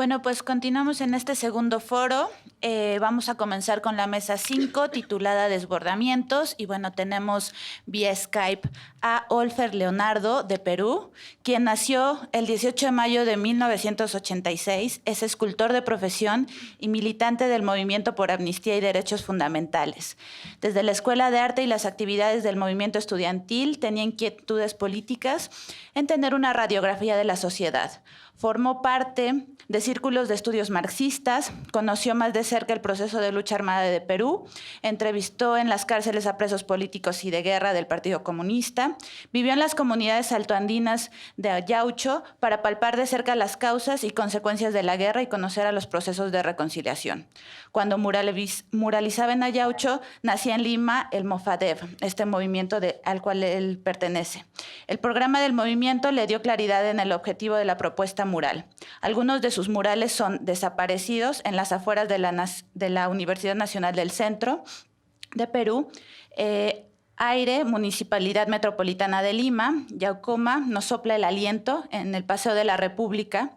Bueno, pues continuamos en este segundo foro. Vamos a comenzar con la mesa 5, titulada Desbordamientos. Y bueno, tenemos vía Skype a Olfer Leonardo, de Perú, quien nació el 18 de mayo de 1986. Es escultor de profesión y militante del Movimiento por Amnistía y Derechos Fundamentales. Desde la Escuela de Arte y las actividades del movimiento estudiantil, tenía inquietudes políticas en tener una radiografía de la sociedad. Formó parte de círculos de estudios marxistas, conoció más de cerca el proceso de lucha armada de Perú, entrevistó en las cárceles a presos políticos y de guerra del Partido Comunista, vivió en las comunidades altoandinas de Ayaucho para palpar de cerca las causas y consecuencias de la guerra y conocer a los procesos de reconciliación. Cuando muralizaba en Ayaucho, nacía en Lima el Mofadev, este movimiento al cual él pertenece. El programa del movimiento le dio claridad en el objetivo de la propuesta mural. Algunos de sus murales son desaparecidos en las afueras de la Universidad Nacional del Centro de Perú, Aire, Municipalidad Metropolitana de Lima, Yaucoma, Nos sopla el aliento, en el Paseo de la República,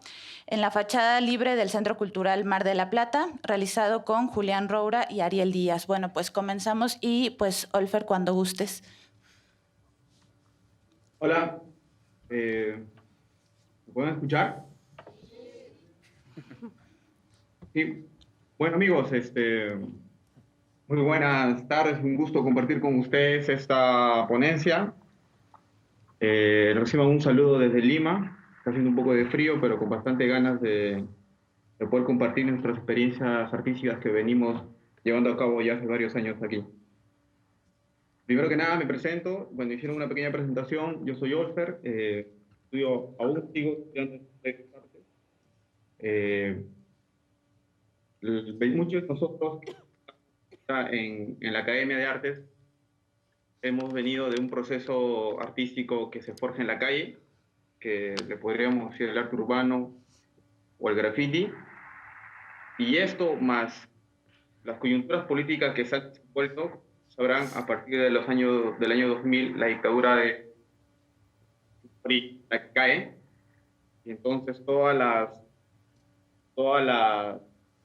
en la fachada libre del Centro Cultural Mar de la Plata, realizado con Julián Roura y Ariel Díaz. Bueno, pues comenzamos y pues Olfer, cuando gustes. Hola, ¿me pueden escuchar? Sí. Bueno, amigos, muy buenas tardes, un gusto compartir con ustedes esta ponencia. Reciban un saludo desde Lima. Está haciendo un poco de frío, pero con bastante ganas de poder compartir nuestras experiencias artísticas que venimos llevando a cabo ya hace varios años aquí. Primero que nada me presento, bueno, hicieron una pequeña presentación, yo soy Olfer, aún sigo estudiando en muchos de nosotros en la Academia de Artes hemos venido de un proceso artístico que se forja en la calle, que le podríamos decir el arte urbano o el graffiti, y esto más las coyunturas políticas que se han vuelto, sabrán, a partir del año 2000, la dictadura de cae, y entonces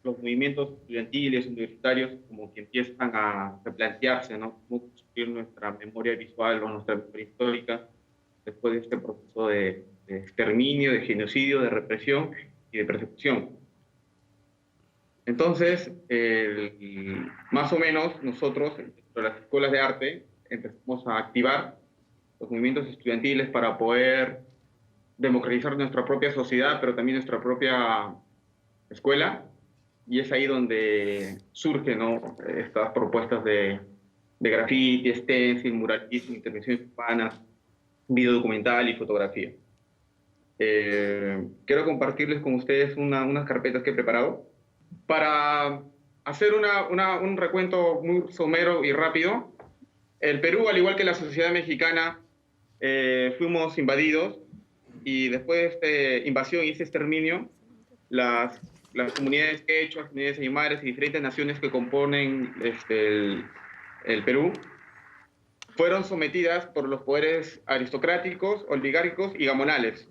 los movimientos estudiantiles, universitarios, como que empiezan a replantearse, ¿no? Cómo construir nuestra memoria visual o nuestra memoria histórica después de este proceso de exterminio, de genocidio, de represión y de persecución. Entonces, más o menos nosotros, dentro de las escuelas de arte, empezamos a activar los movimientos estudiantiles para poder democratizar nuestra propia sociedad, pero también nuestra propia escuela, y es ahí donde surgen, ¿no?, estas propuestas de graffiti, stencil, muralismo, intervenciones urbanas, video documental y fotografía. Quiero compartirles con ustedes unas carpetas que he preparado para hacer un recuento muy somero y rápido. El Perú, al igual que la sociedad mexicana, fuimos invadidos, y después de esta invasión y este exterminio, las comunidades quechuas, comunidades aymaras y diferentes naciones que componen el Perú fueron sometidas por los poderes aristocráticos, oligárquicos y gamonales.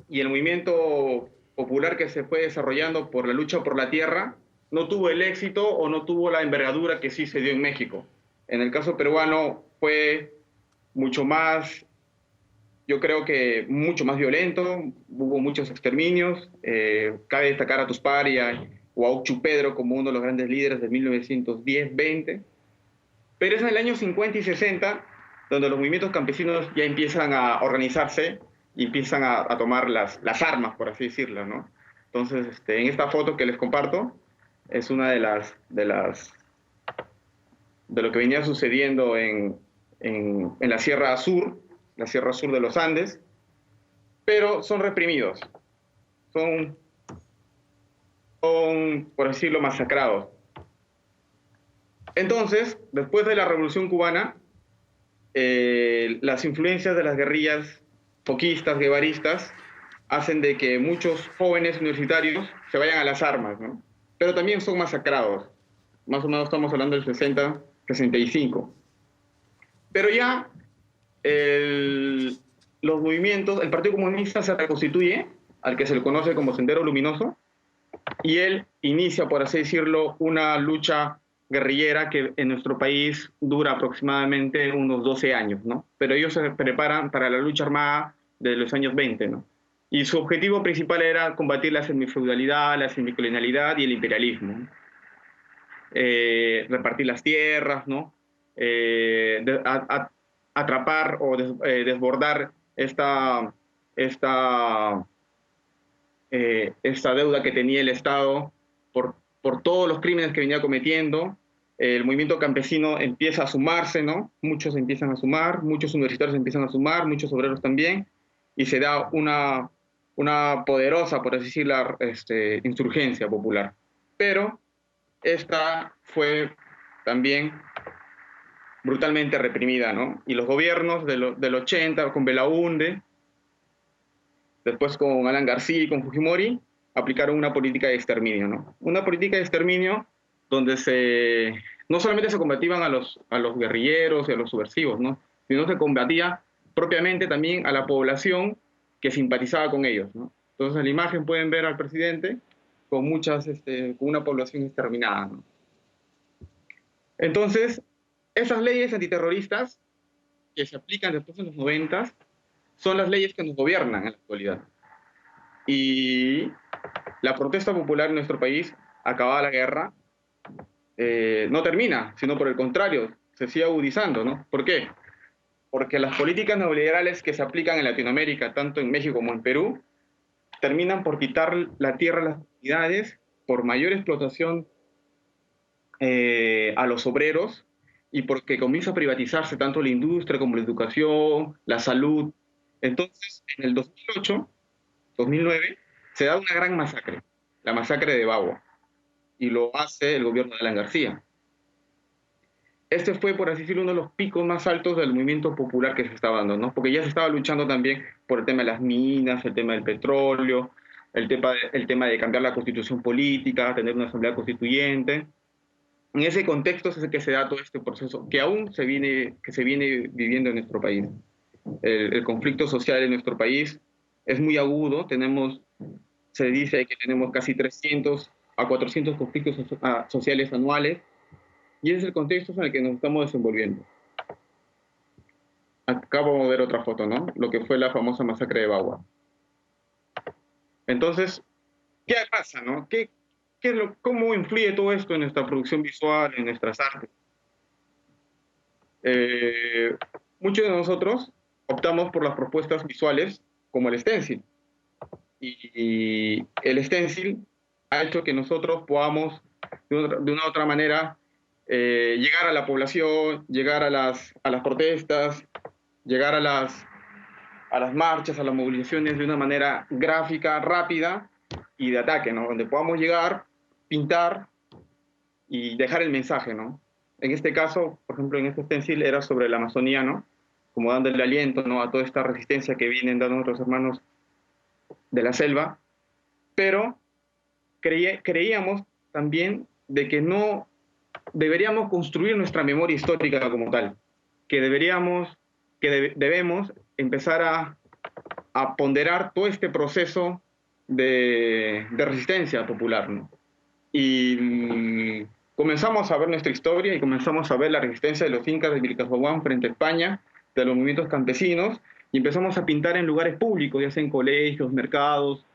Y el movimiento popular que se fue desarrollando por la lucha por la tierra no tuvo el éxito o no tuvo la envergadura que sí se dio en México. En el caso peruano fue mucho más, yo creo que mucho más violento, hubo muchos exterminios. Cabe destacar a Tuspari o a Uchu Pedro como uno de los grandes líderes de 1910-20. Pero es en el año 50 y 60 donde los movimientos campesinos ya empiezan a organizarse y empiezan a tomar las armas, por así decirlo, ¿no? Entonces, en esta foto que les comparto, es una de lo que venía sucediendo en la Sierra Sur de los Andes, pero son reprimidos, son por decirlo, masacrados. Entonces, después de la Revolución Cubana, las influencias de las guerrillas foquistas, guevaristas, hacen de que muchos jóvenes universitarios se vayan a las armas, ¿no? Pero también son masacrados. Más o menos estamos hablando del 60, 65. Pero ya los movimientos, el Partido Comunista se reconstituye, al que se le conoce como Sendero Luminoso, y él inicia, por así decirlo, una lucha guerrillera que en nuestro país dura aproximadamente unos 12 años, ¿no? Pero ellos se preparan para la lucha armada de los años 20, ¿no? Y su objetivo principal era combatir la semifeudalidad, la semicolonialidad y el imperialismo. Repartir las tierras, ¿no? Atrapar o desbordar esta, esta deuda que tenía el Estado por todos los crímenes que venía cometiendo. El movimiento campesino empieza a sumarse, ¿no? Muchos empiezan a sumar, muchos universitarios empiezan a sumar, muchos obreros también, y se da una poderosa, por así decirlo, insurgencia popular. Pero esta fue también brutalmente reprimida, ¿no? Y los gobiernos del 80, con Belaúnde, después con Alan García y con Fujimori, aplicaron una política de exterminio, ¿no? Una política de exterminio donde no solamente se combatían a los guerrilleros y a los subversivos, ¿no? Sino se combatía propiamente también a la población que simpatizaba con ellos, ¿no? Entonces en la imagen pueden ver al presidente con con una población exterminada, ¿no? Entonces, esas leyes antiterroristas que se aplican después de los 90 son las leyes que nos gobiernan en la actualidad. Y la protesta popular en nuestro país, acabada la guerra, no termina, sino por el contrario, se sigue agudizando, ¿no? ¿Por qué? Porque las políticas neoliberales que se aplican en Latinoamérica, tanto en México como en Perú, terminan por quitar la tierra a las comunidades, por mayor explotación a los obreros, y porque comienza a privatizarse tanto la industria como la educación, la salud. Entonces, en el 2008, 2009, se da una gran masacre, la masacre de Bagua, y lo hace el gobierno de Alan García. Este fue, por así decirlo, uno de los picos más altos del movimiento popular que se estaba dando, ¿no? Porque ya se estaba luchando también por el tema de las minas, el tema del petróleo, el tema de cambiar la constitución política, tener una asamblea constituyente. En ese contexto es que se da todo este proceso que aún se viene viviendo en nuestro país. El conflicto social en nuestro país es muy agudo. Se dice que tenemos casi 300 a 400 conflictos sociales anuales, y ese es el contexto en el que nos estamos desenvolviendo. Acá vamos a ver otra foto, ¿no? Lo que fue la famosa masacre de Bagua. Entonces, ¿qué pasa, no? ¿Cómo influye todo esto en nuestra producción visual, en nuestras artes? Muchos de nosotros optamos por las propuestas visuales como el stencil. Y el stencil ha hecho que nosotros podamos, de una u otra manera, llegar a la población, llegar a las protestas, llegar a las marchas, a las movilizaciones de una manera gráfica, rápida y de ataque, ¿no? Donde podamos llegar, pintar y dejar el mensaje, ¿no? En este caso, por ejemplo, en este stencil era sobre la Amazonía, ¿no? Como dándole aliento, ¿no? A toda esta resistencia que vienen dando nuestros hermanos de la selva, pero creíamos también de que no deberíamos construir nuestra memoria histórica como tal, que debemos empezar a ponderar todo este proceso de resistencia popular, ¿no? Y comenzamos a ver nuestra historia y comenzamos a ver la resistencia de los incas de Vilcabamba frente a España, de los movimientos campesinos, y empezamos a pintar en lugares públicos, ya sea en colegios, mercados,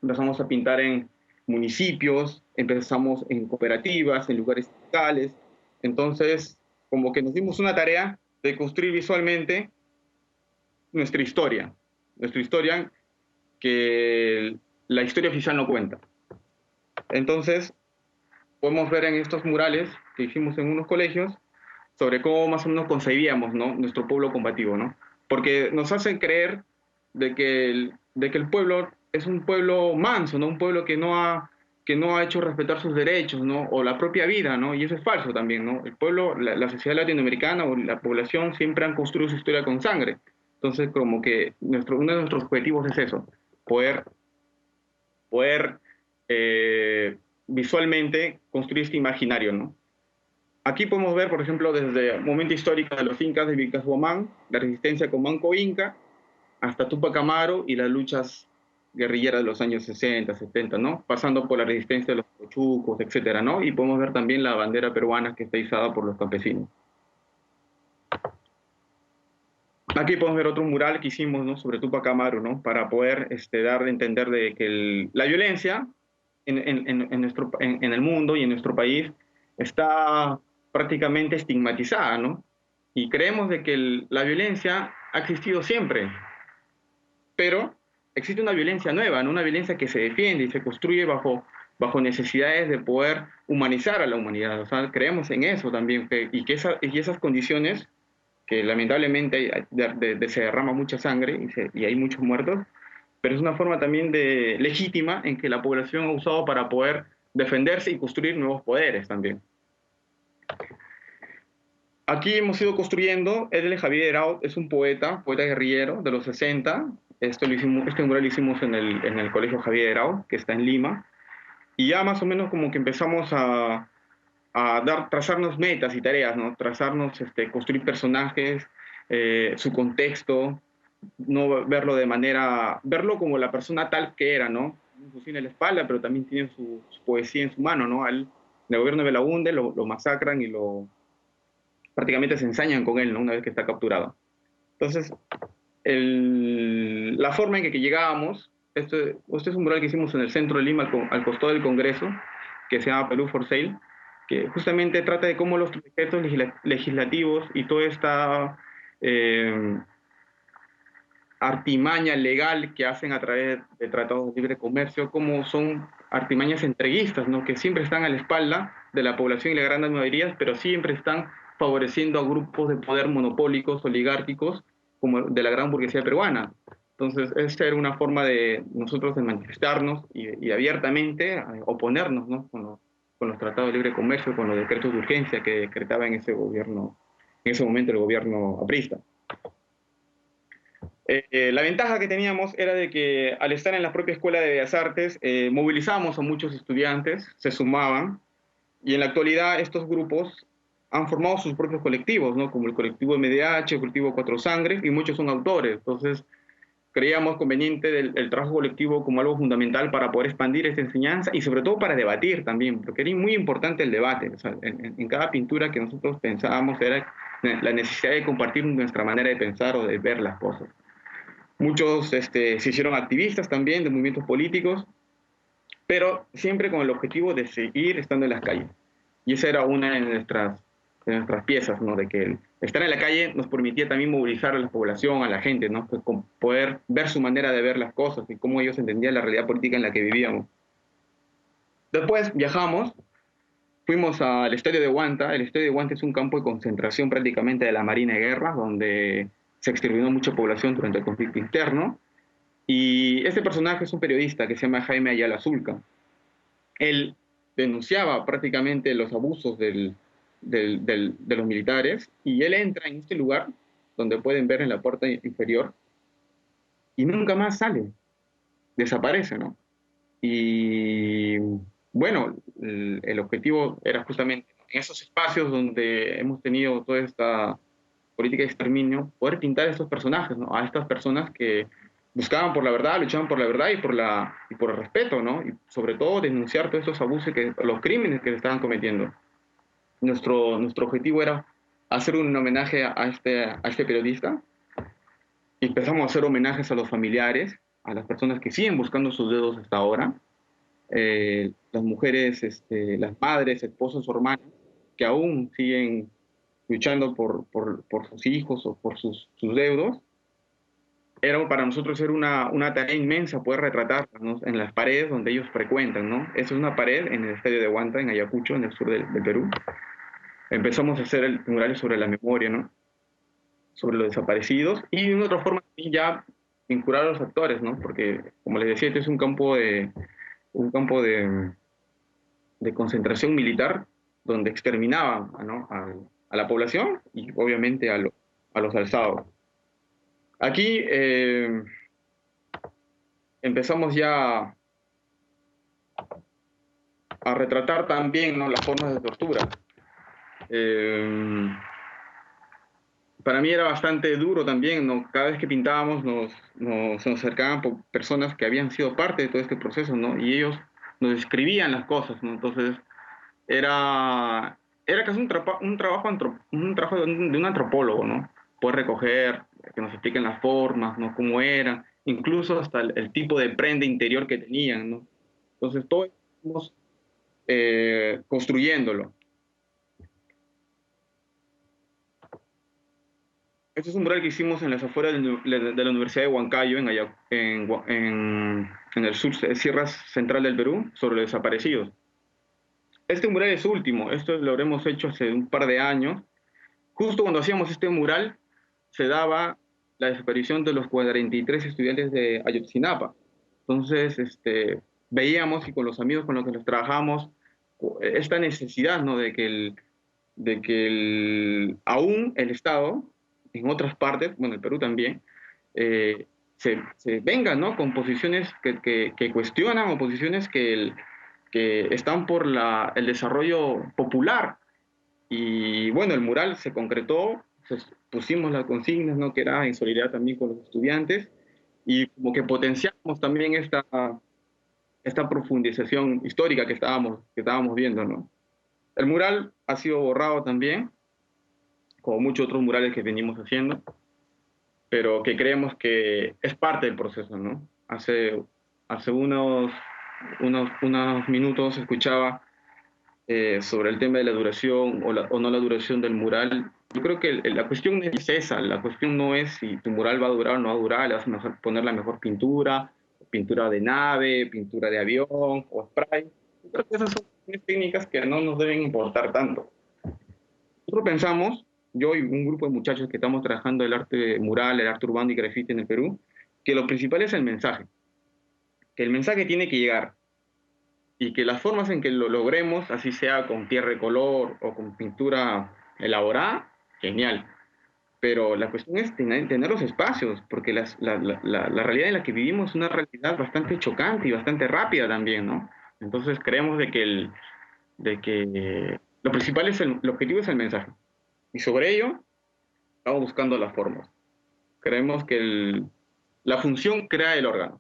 empezamos a pintar en municipios, empezamos en cooperativas, en lugares fiscales. Entonces, como que nos dimos una tarea de construir visualmente nuestra historia que la historia oficial no cuenta. Entonces, podemos ver en estos murales que hicimos en unos colegios sobre cómo más o menos concebíamos, ¿no? Nuestro pueblo combativo, ¿no? Porque nos hacen creer de que el pueblo es un pueblo manso, ¿no? Un pueblo que no ha hecho respetar sus derechos, ¿no? O la propia vida, ¿no? Y eso es falso también, ¿no? El pueblo, la sociedad latinoamericana o la población siempre han construido su historia con sangre. Entonces, como que uno de nuestros objetivos es eso, poder visualmente construir este imaginario, ¿no? Aquí podemos ver, por ejemplo, desde el momento histórico de los incas de Vilcas Huamán, la resistencia con Manco Inca, hasta Tupac Amaru y las luchas guerrillera de los años 60, 70, ¿no? Pasando por la resistencia de los cochucos, etcétera, ¿no? Y podemos ver también la bandera peruana que está izada por los campesinos. Aquí podemos ver otro mural que hicimos, ¿no? Sobre Tupac Amaru, ¿no? Para poder dar a entender de que la violencia en el mundo y en nuestro país está prácticamente estigmatizada, ¿no? Y creemos de que la violencia ha existido siempre, pero existe una violencia nueva, ¿no? Una violencia que se defiende y se construye bajo necesidades de poder humanizar a la humanidad. O sea, creemos en eso también, y esas condiciones que lamentablemente se derrama mucha sangre y hay muchos muertos, pero es una forma también legítima en que la población ha usado para poder defenderse y construir nuevos poderes también. Aquí hemos ido construyendo, Edel Javier Eraut es un poeta guerrillero de los 60. Este mural lo hicimos en el Colegio Javier Eraut, que está en Lima, y ya más o menos como que empezamos a trazarnos metas y tareas, ¿no? Construir personajes, su contexto, no verlo como la persona tal que era, ¿no? Un fusil en la espalda, pero también tiene su poesía en su mano, ¿no? El gobierno de Belaúnde lo masacran y prácticamente se ensañan con él, ¿no? Una vez que está capturado. Entonces, la forma en que llegábamos, este es un mural que hicimos en el centro de Lima, al costado del Congreso, que se llama Perú for Sale, que justamente trata de cómo los decretos legislativos y toda esta artimaña legal que hacen a través de tratados de libre comercio, como son artimañas entreguistas, ¿no? Que siempre están a la espalda de la población y las grandes mayorías, pero siempre están favoreciendo a grupos de poder monopólicos, oligárquicos, como de la gran burguesía peruana. Entonces, esta era una forma de nosotros de manifestarnos y abiertamente oponernos, ¿no? Con los tratados de libre comercio, con los decretos de urgencia que decretaba en ese momento el gobierno aprista. La ventaja que teníamos era de que al estar en la propia Escuela de Bellas Artes, movilizábamos a muchos estudiantes, se sumaban, y en la actualidad estos grupos han formado sus propios colectivos, ¿no? Como el colectivo MDH, el colectivo Cuatro Sangres, y muchos son autores. Entonces, creíamos conveniente el trabajo colectivo como algo fundamental para poder expandir esta enseñanza y sobre todo para debatir también, porque era muy importante el debate. O sea, en cada pintura que nosotros pensábamos era la necesidad de compartir nuestra manera de pensar o de ver las cosas. Muchos se hicieron activistas también de movimientos políticos, pero siempre con el objetivo de seguir estando en las calles. Y esa era una de nuestras piezas, ¿no? De que estar en la calle nos permitía también movilizar a la población, a la gente, ¿no? Pues poder ver su manera de ver las cosas y cómo ellos entendían la realidad política en la que vivíamos. Después viajamos, fuimos al estadio de Huanta. El estadio de Huanta es un campo de concentración prácticamente de la Marina de Guerra, donde se exterminó mucha población durante el conflicto interno. Y este personaje es un periodista que se llama Jaime Ayala Zulca. Él denunciaba prácticamente los abusos de los militares y él entra en este lugar, donde pueden ver en la puerta inferior, y nunca más sale, desaparece, ¿no? Y bueno, el objetivo era justamente en esos espacios donde hemos tenido toda esta política de exterminio, poder pintar a estos personajes, ¿no? A estas personas que buscaban por la verdad, luchaban por la verdad y por el respeto, ¿no? Y sobre todo denunciar todos estos abusos, los crímenes que se estaban cometiendo. Nuestro objetivo era hacer un homenaje a este periodista, y empezamos a hacer homenajes a los familiares, a las personas que siguen buscando sus dedos hasta ahora, las mujeres, las madres, esposos o hermanos, que aún siguen luchando por sus hijos o por sus deudos. Para nosotros era una tarea inmensa poder retratarlos, ¿no? En las paredes donde ellos frecuentan, ¿no? Esa es una pared en el estadio de Huanta, en Ayacucho, en el sur del Perú. Empezamos a hacer el mural sobre la memoria, ¿no? Sobre los desaparecidos, y de una otra forma ya vincular a los actores, ¿no? Porque, como les decía, este es un campo de concentración militar donde exterminaban, ¿no? a la población y obviamente a los alzados. Aquí empezamos ya a retratar también, ¿no? Las formas de tortura. para mí era bastante duro también, ¿no? Cada vez que pintábamos se nos acercaban personas que habían sido parte de todo este proceso, ¿no? Y ellos nos escribían las cosas, ¿no? Entonces era casi un trabajo de un antropólogo, ¿no? Poder recoger, que nos expliquen las formas, ¿no? Cómo eran, incluso hasta el tipo de prenda interior que tenían, ¿no? Entonces todo estamos construyéndolo. Este es un mural que hicimos en las afueras de la Universidad de Huancayo, en el sur, Sierra Central del Perú, sobre los desaparecidos. Este mural es último, esto lo habremos hecho hace un par de años. Justo cuando hacíamos este mural, se daba la desaparición de los 43 estudiantes de Ayotzinapa. Entonces, veíamos y con los amigos con los que los trabajamos, esta necesidad, ¿no? Aún el Estado, en otras partes, bueno, el Perú también, se venga, ¿no? Con posiciones que cuestionan o posiciones que están por el desarrollo popular. Y bueno, el mural se concretó, pusimos las consignas, ¿no? Que era en solidaridad también con los estudiantes, y como que potenciamos también esta profundización histórica que estábamos viendo, ¿no? El mural ha sido borrado también, como muchos otros murales que venimos haciendo, pero que creemos que es parte del proceso, ¿no? Hace unos minutos escuchaba sobre el tema de la duración o no la duración del mural. Yo creo que la cuestión no es esa, la cuestión no es si tu mural va a durar o no va a durar, le vas a poner la mejor pintura, pintura de nave, pintura de avión o spray. Yo creo que esas son técnicas que no nos deben importar tanto. Nosotros pensamos, yo y un grupo de muchachos que estamos trabajando el arte mural, el arte urbano y graffiti en el Perú, que lo principal es el mensaje, que el mensaje tiene que llegar y que las formas en que lo logremos, así sea con tierra de color o con pintura elaborada, genial. Pero la cuestión es tener los espacios, porque la realidad en la que vivimos es una realidad bastante chocante y bastante rápida también, ¿no? Entonces creemos de que lo principal el objetivo es el mensaje. Y sobre ello estamos buscando las formas. Creemos que la función crea el órgano.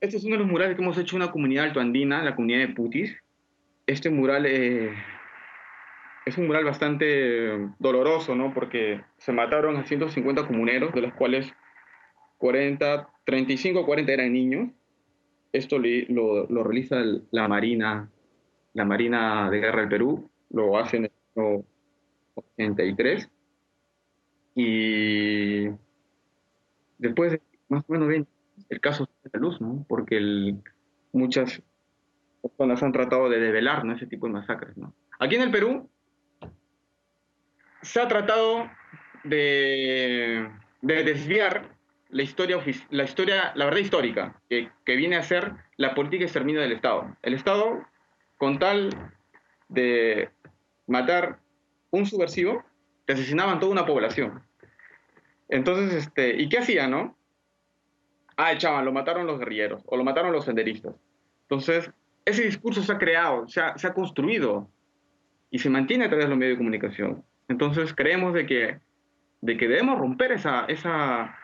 Este es uno de los murales que hemos hecho en una comunidad altoandina, la comunidad de Putis. Este mural es un mural bastante doloroso, ¿no? Porque se mataron a 150 comuneros, de los cuales 35 o 40 eran niños. Esto lo realiza la Marina de Guerra del Perú, lo hace en el año 83. Y después de más o menos 20 el caso sale a la luz, ¿no? Porque muchas personas han tratado de develar, ¿no? Ese tipo de masacres, ¿no? Aquí en el Perú se ha tratado de desviar la verdad histórica, que viene a ser la política de exterminio del Estado. El Estado, con tal de matar un subversivo, te asesinaban toda una población. Entonces, ¿y qué hacían, no? Echaban, lo mataron los guerrilleros o lo mataron los senderistas. Entonces, ese discurso se ha creado, se ha construido y se mantiene a través de los medios de comunicación. Entonces, creemos de que debemos romper esa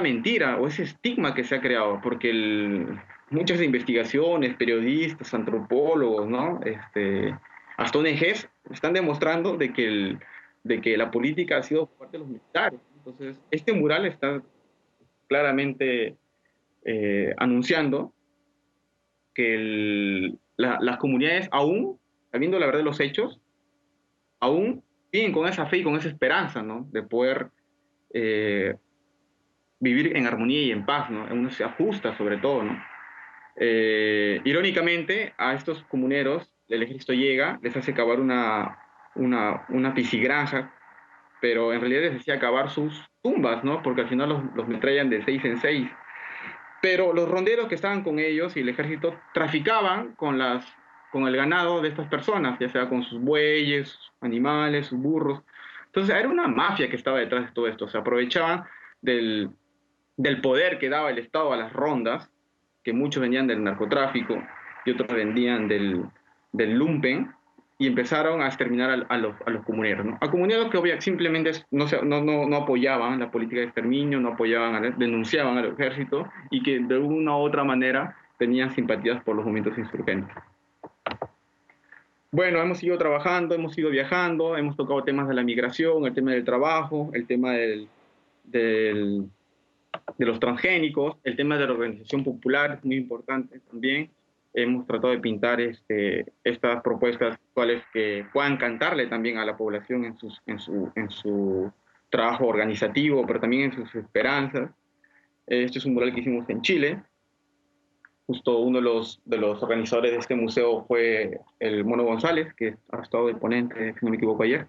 mentira o ese estigma que se ha creado, porque muchas investigaciones, periodistas, antropólogos, ¿no? Hasta ONGs están demostrando de que la política ha sido por parte de los militares. Entonces, este mural está claramente anunciando que las comunidades aún, sabiendo la verdad de los hechos, aún siguen con esa fe y con esa esperanza, ¿no? De poder vivir en armonía y en paz, ¿no? En una sociedad justa, sobre todo, ¿no? Irónicamente, a estos comuneros, el ejército llega, les hace cavar una piscigranja, pero en realidad les hacía cavar sus tumbas, ¿no? Porque al final los metrallan de 6 en 6. Pero los ronderos que estaban con ellos y el ejército traficaban con el ganado de estas personas, ya sea con sus bueyes, sus animales, sus burros. Entonces era una mafia que estaba detrás de todo esto. Se aprovechaban del poder que daba el Estado a las rondas, que muchos venían del narcotráfico y otros vendían del lumpen, y empezaron a exterminar a los comuneros, ¿no? A comuneros que simplemente no apoyaban la política de exterminio, no apoyaban, denunciaban al ejército y que de una u otra manera tenían simpatías por los movimientos insurgentes. Bueno, hemos seguido trabajando, hemos ido viajando, hemos tocado temas de la migración, el tema del trabajo, el tema de los transgénicos, el tema de la organización popular es muy importante también. Hemos tratado de pintar estas propuestas actuales que puedan cantarle también a la población en su trabajo organizativo, pero también en sus esperanzas. Este es un mural que hicimos en Chile. Justo uno de los organizadores de este museo fue el Mono González, que ha estado de ponente, si no me equivoco, ayer,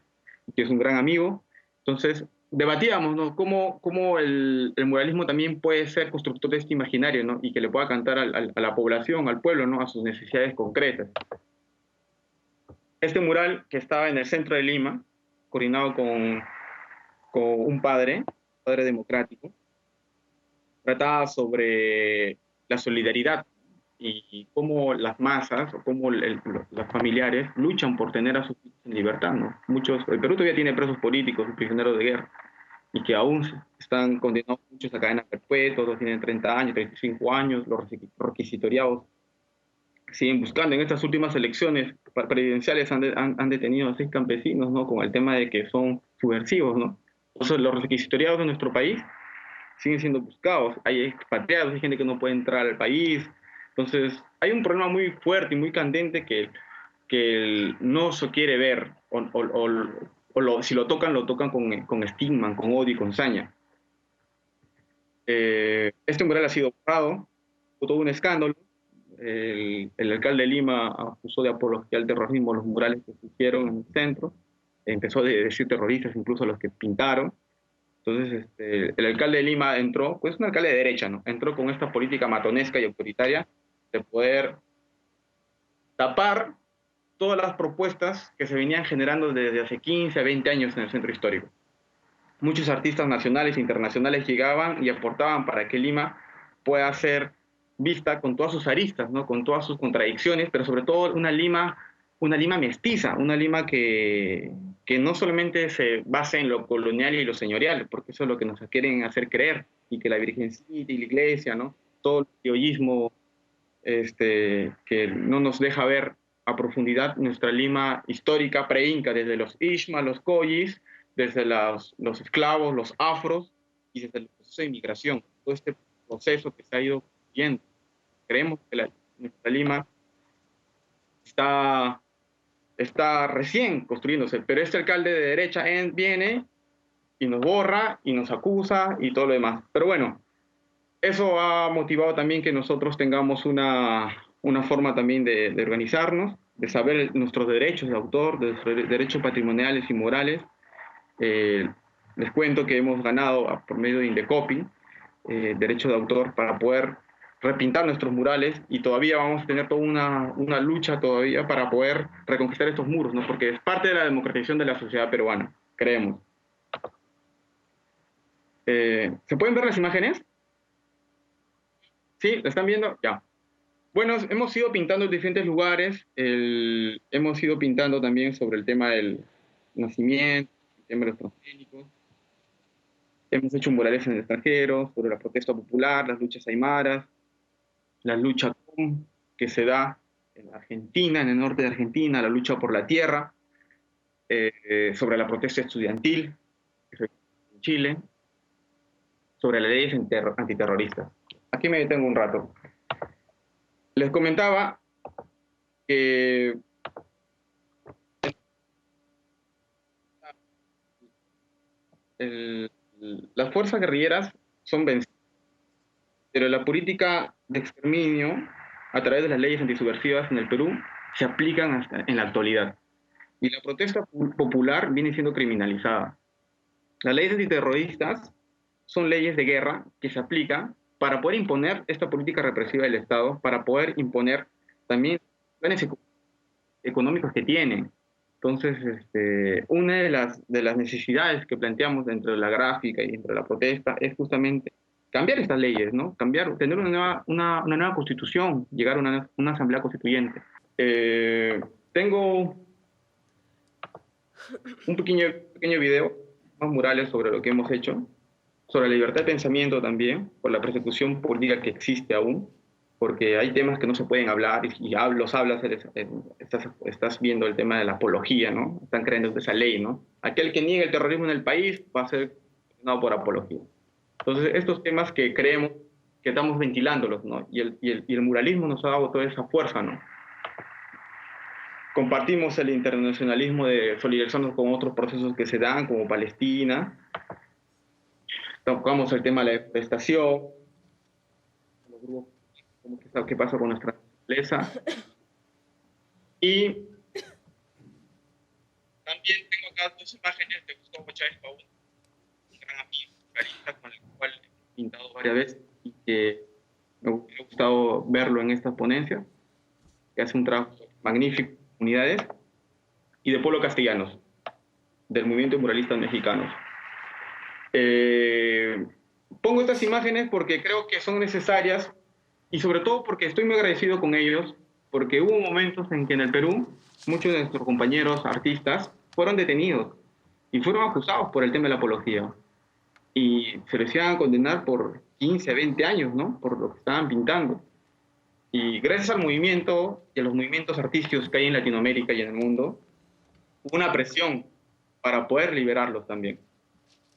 que es un gran amigo. Entonces, debatíamos, ¿no? Cómo el muralismo también puede ser constructor de este imaginario, ¿no? Y que le pueda cantar a la población, al pueblo, ¿no? A sus necesidades concretas. Este mural, que estaba en el centro de Lima, coordinado con un padre democrático, trataba sobre la solidaridad y cómo las masas o cómo los familiares luchan por tener a sus hijos en libertad, ¿no? El Perú todavía tiene presos políticos y prisioneros de guerra y que aún están condenados muchos a cadena perpetua, otros tienen 30 años, 35 años, los requisitoriados siguen buscando. En estas últimas elecciones presidenciales han detenido a 6 campesinos, ¿no? Con el tema de que son subversivos, ¿no? Entonces, los requisitoriados de nuestro país siguen siendo buscados. Hay expatriados, hay gente que no puede entrar al país. Entonces, hay un problema muy fuerte y muy candente que no se quiere ver, si lo tocan con estigma, con odio y con saña. Este mural ha sido borrado, fue todo un escándalo. El alcalde de Lima acusó de apología al terrorismo los murales que se hicieron en el centro. Empezó a decir terroristas incluso a los que pintaron. Entonces, el alcalde de Lima entró, pues un alcalde de derecha, ¿no? Entró con esta política matonesca y autoritaria de poder tapar todas las propuestas que se venían generando desde hace 15 a 20 años en el centro histórico. Muchos artistas nacionales e internacionales llegaban y aportaban para que Lima pueda ser vista con todas sus aristas, ¿no? Con todas sus contradicciones, pero sobre todo una Lima mestiza, una Lima que no solamente se basa en lo colonial y lo señorial, porque eso es lo que nos quieren hacer creer, y que la Virgencita y la iglesia, ¿no? Todo el criollismo que no nos deja ver a profundidad nuestra Lima histórica pre-inca, desde los Ishma, los Collis, desde los esclavos, los afros, y desde el proceso de inmigración, todo este proceso que se ha ido viendo. Creemos que nuestra Lima está recién construyéndose, pero este alcalde de derecha viene y nos borra y nos acusa y todo lo demás. Pero bueno, eso ha motivado también que nosotros tengamos una forma también de organizarnos, de saber nuestros derechos de autor, de nuestros derechos patrimoniales y morales. Les cuento que hemos ganado por medio de Indecopy derecho de autor para poder repintar nuestros murales, y todavía vamos a tener toda una lucha todavía para poder reconquistar estos muros, ¿no? Porque es parte de la democratización de la sociedad peruana, creemos. ¿Se pueden ver las imágenes? ¿Sí? ¿La están viendo? Ya. Bueno, hemos ido pintando en diferentes lugares, hemos ido pintando también sobre el tema del nacimiento, el tema de los transgénicos. Hemos hecho murales en el extranjero, sobre la protesta popular, las luchas aymaras, la lucha que se da en Argentina, en el norte de Argentina, la lucha por la tierra, sobre la protesta estudiantil en Chile, sobre las leyes antiterroristas. Aquí me detengo un rato. Les comentaba que las fuerzas guerrilleras son vencidas, pero la política de exterminio a través de las leyes antisubversivas en el Perú se aplican hasta en la actualidad. Y la protesta popular viene siendo criminalizada. Las leyes antiterroristas son leyes de guerra que se aplican para poder imponer esta política represiva del Estado, para poder imponer también planes económicos que tienen. Entonces, una de las necesidades que planteamos dentro de la gráfica y dentro de la protesta es justamente cambiar estas leyes, ¿no? Tener una nueva constitución, llegar a una asamblea constituyente. Tengo un pequeño video, unos murales sobre lo que hemos hecho, sobre la libertad de pensamiento también, por la persecución política que existe aún, porque hay temas que no se pueden hablar y los hablas, estás viendo el tema de la apología, ¿no? Están creando esa ley, ¿no? Aquel que niega el terrorismo en el país va a ser condenado por apología. Entonces, estos temas que creemos que estamos ventilándolos, ¿no? Y el muralismo nos ha dado toda esa fuerza, ¿no? Compartimos el internacionalismo de solidarizarnos con otros procesos que se dan, como Palestina. Tocamos el tema de la deforestación, los grupos, qué pasa con nuestra naturaleza. Y también tengo acá dos imágenes de Gustavo Chávez Pavón, un gran amigo, muralista con el cual he pintado varias veces y que me ha gustado verlo en esta ponencia, que hace un trabajo magnífico en comunidades, y de Polo Castellanos, del movimiento muralistas mexicanos. Pongo estas imágenes porque creo que son necesarias y sobre todo porque estoy muy agradecido con ellos, porque hubo momentos en que en el Perú muchos de nuestros compañeros artistas fueron detenidos y fueron acusados por el tema de la apología y se les iban a condenar por 15, 20 años, ¿no? Por lo que estaban pintando. Y gracias al movimiento y a los movimientos artísticos que hay en Latinoamérica y en el mundo, hubo una presión para poder liberarlos también.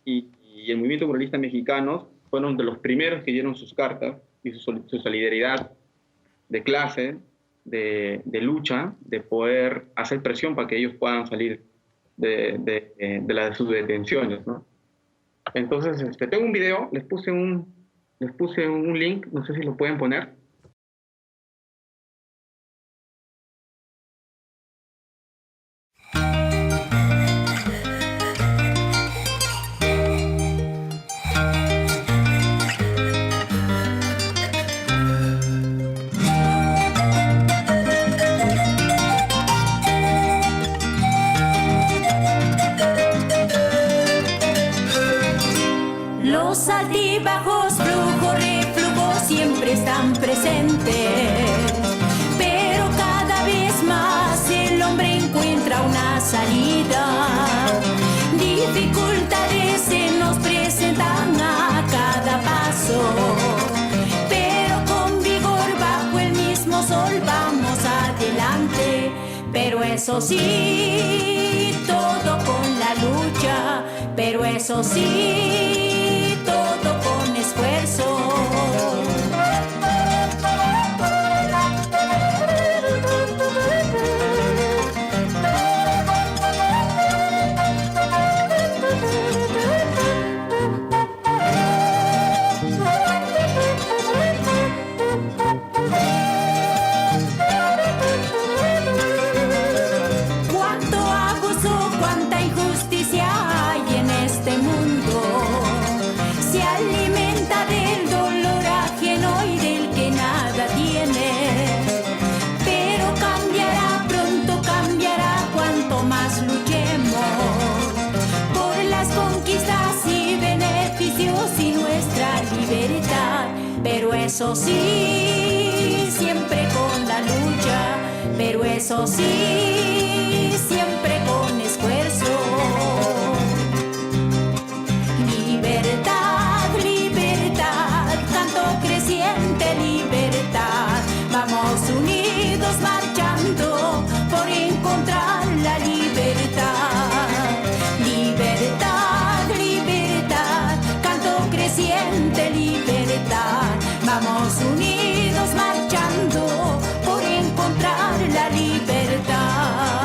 Y el movimiento muralista mexicano fueron de los primeros que dieron sus cartas y su solidaridad de clase, de lucha, de poder hacer presión para que ellos puedan salir de sus detenciones, ¿no? Entonces, tengo un video, les puse un link, no sé si lo pueden poner. Los altibajos, flujo, reflujo siempre están presentes, pero cada vez más el hombre encuentra una salida. Dificultades se nos presentan a cada paso, pero con vigor bajo el mismo sol vamos adelante. Pero eso sí, todo con la lucha, pero eso sí, todo con esfuerzo. Cuánto abuso, cuánta injusticia hay en este mundo. Se alimenta del dolor ajeno y del que nada tiene. Pero cambiará, pronto cambiará, cuanto más luchemos por las conquistas y beneficios y nuestra libertad. Pero eso sí, siempre con la lucha, pero eso sí, siempre con esfuerzo. Libertad, libertad, canto creciente, libertad. Vamos unidos marchando por encontrar la libertad. Libertad, libertad, canto creciente, libertad. Vamos unidos marchando por encontrar la libertad.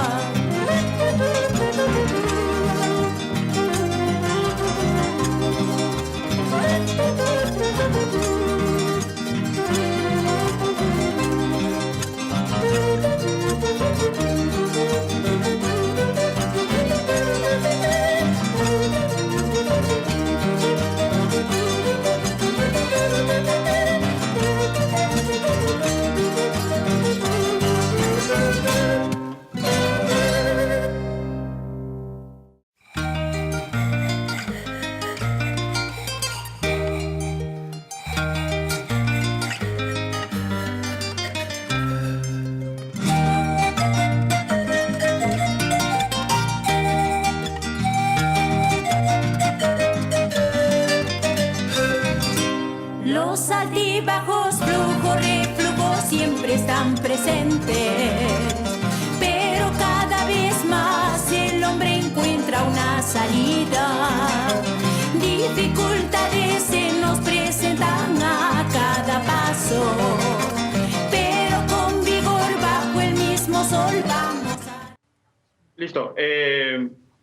están presentes, pero cada vez más el hombre encuentra una salida. Dificultades se nos presentan a cada paso, pero con vigor bajo el mismo sol vamos a... Listo.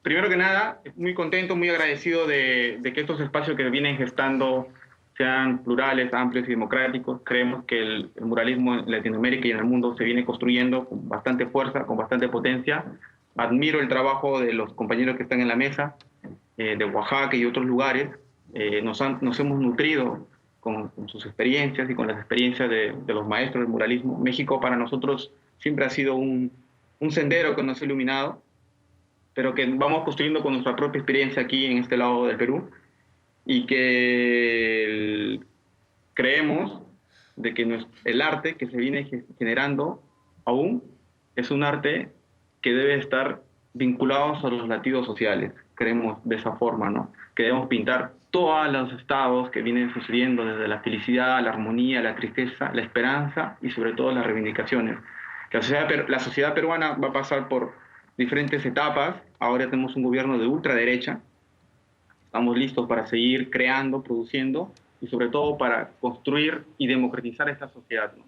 Primero que nada, muy contento, muy agradecido de que estos espacios que vienen gestando sean plurales, amplios y democráticos. Creemos que el muralismo en Latinoamérica y en el mundo se viene construyendo con bastante fuerza, con bastante potencia. Admiro el trabajo de los compañeros que están en la mesa, de Oaxaca y otros lugares. Nos hemos nutrido con sus experiencias y con las experiencias de los maestros del muralismo. México para nosotros siempre ha sido un sendero que nos ha iluminado, pero que vamos construyendo con nuestra propia experiencia aquí en este lado del Perú, y que creemos de que el arte que se viene generando aún es un arte que debe estar vinculado a los latidos sociales. Creemos de esa forma, ¿no? Que debemos pintar todos los estados que vienen sucediendo, desde la felicidad, la armonía, la tristeza, la esperanza y sobre todo las reivindicaciones. La sociedad peruana va a pasar por diferentes etapas. Ahora tenemos un gobierno de ultraderecha. Estamos listos para seguir creando, produciendo y sobre todo para construir y democratizar esta sociedad, ¿no?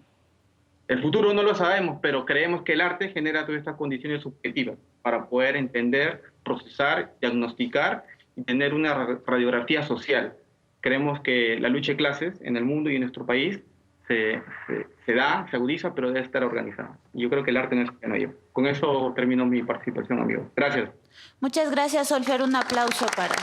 El futuro no lo sabemos, pero creemos que el arte genera todas estas condiciones subjetivas para poder entender, procesar, diagnosticar y tener una radiografía social. Creemos que la lucha de clases en el mundo y en nuestro país se agudiza, pero debe estar organizada. Y yo creo que el arte no es ajeno a ello. Con eso termino mi participación, amigo. Gracias. Muchas gracias, Olfer. Un aplauso para...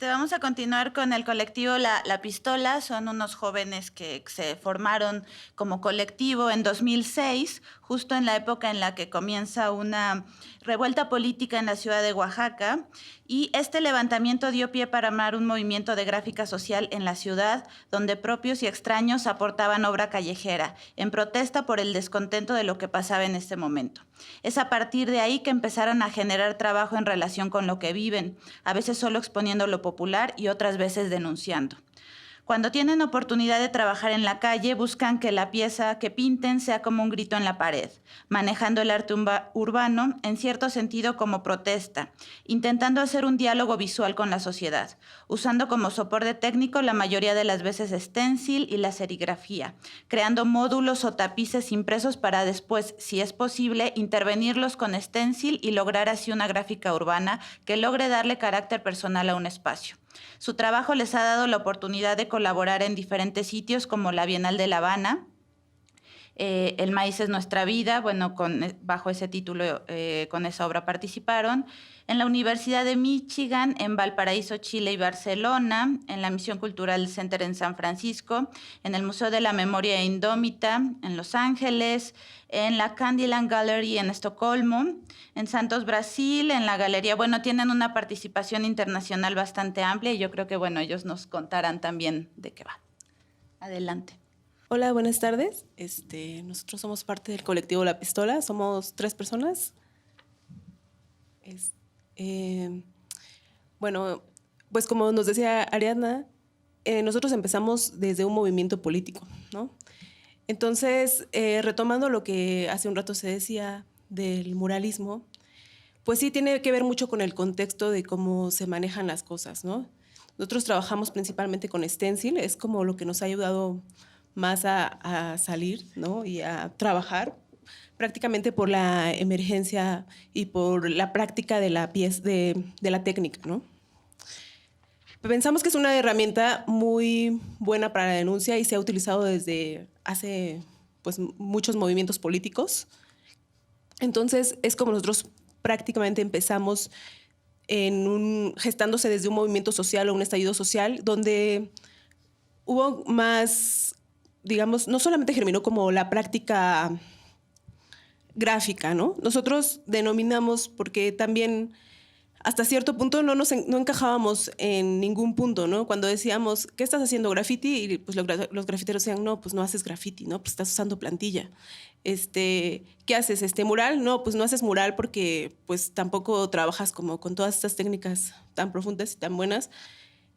Vamos a continuar con el colectivo La Pistola. Son unos jóvenes que se formaron como colectivo en 2006, justo en la época en la que comienza una revuelta política en la ciudad de Oaxaca. Y este levantamiento dio pie para armar un movimiento de gráfica social en la ciudad, donde propios y extraños aportaban obra callejera, en protesta por el descontento de lo que pasaba en este momento. Es a partir de ahí que empezaron a generar trabajo en relación con lo que viven, a veces solo exponiendo lo popular y otras veces denunciando. Cuando tienen oportunidad de trabajar en la calle, buscan que la pieza que pinten sea como un grito en la pared, manejando el arte urbano en cierto sentido como protesta, intentando hacer un diálogo visual con la sociedad, usando como soporte técnico la mayoría de las veces stencil y la serigrafía, creando módulos o tapices impresos para después, si es posible, intervenirlos con stencil y lograr así una gráfica urbana que logre darle carácter personal a un espacio. Su trabajo les ha dado la oportunidad de colaborar en diferentes sitios como la Bienal de La Habana, El Maíz es Nuestra Vida, bueno, bajo ese título, con esa obra participaron, en la Universidad de Michigan, en Valparaíso, Chile y Barcelona, en la Misión Cultural Center en San Francisco, en el Museo de la Memoria Indómita en Los Ángeles, en la Candyland Gallery en Estocolmo, en Santos, Brasil, en la galería. Bueno, tienen una participación internacional bastante amplia y yo creo que, bueno, ellos nos contarán también de qué va. Adelante. Hola, buenas tardes. Nosotros somos parte del colectivo La Pistola, somos 3 personas. Bueno, pues como nos decía Ariadna, nosotros empezamos desde un movimiento político, ¿no? Entonces, retomando lo que hace un rato se decía del muralismo, pues sí tiene que ver mucho con el contexto de cómo se manejan las cosas, ¿no? Nosotros trabajamos principalmente con stencil, es como lo que nos ha ayudado más a salir, ¿no? Y a trabajar, prácticamente por la emergencia y por la práctica de la pieza, de la técnica, ¿no? Pensamos que es una herramienta muy buena para la denuncia y se ha utilizado desde hace pues, muchos movimientos políticos. Entonces, es como nosotros prácticamente empezamos gestándose desde un movimiento social o un estallido social, donde hubo más, digamos, no solamente germinó como la práctica gráfica, ¿no? Nosotros denominamos, porque también hasta cierto punto no encajábamos en ningún punto, ¿no? Cuando decíamos, ¿qué estás haciendo, graffiti? Y pues los grafiteros decían, no, pues no haces graffiti, ¿no? Pues estás usando plantilla. ¿Qué haces? ¿Mural? No, pues no haces mural porque pues tampoco trabajas como con todas estas técnicas tan profundas y tan buenas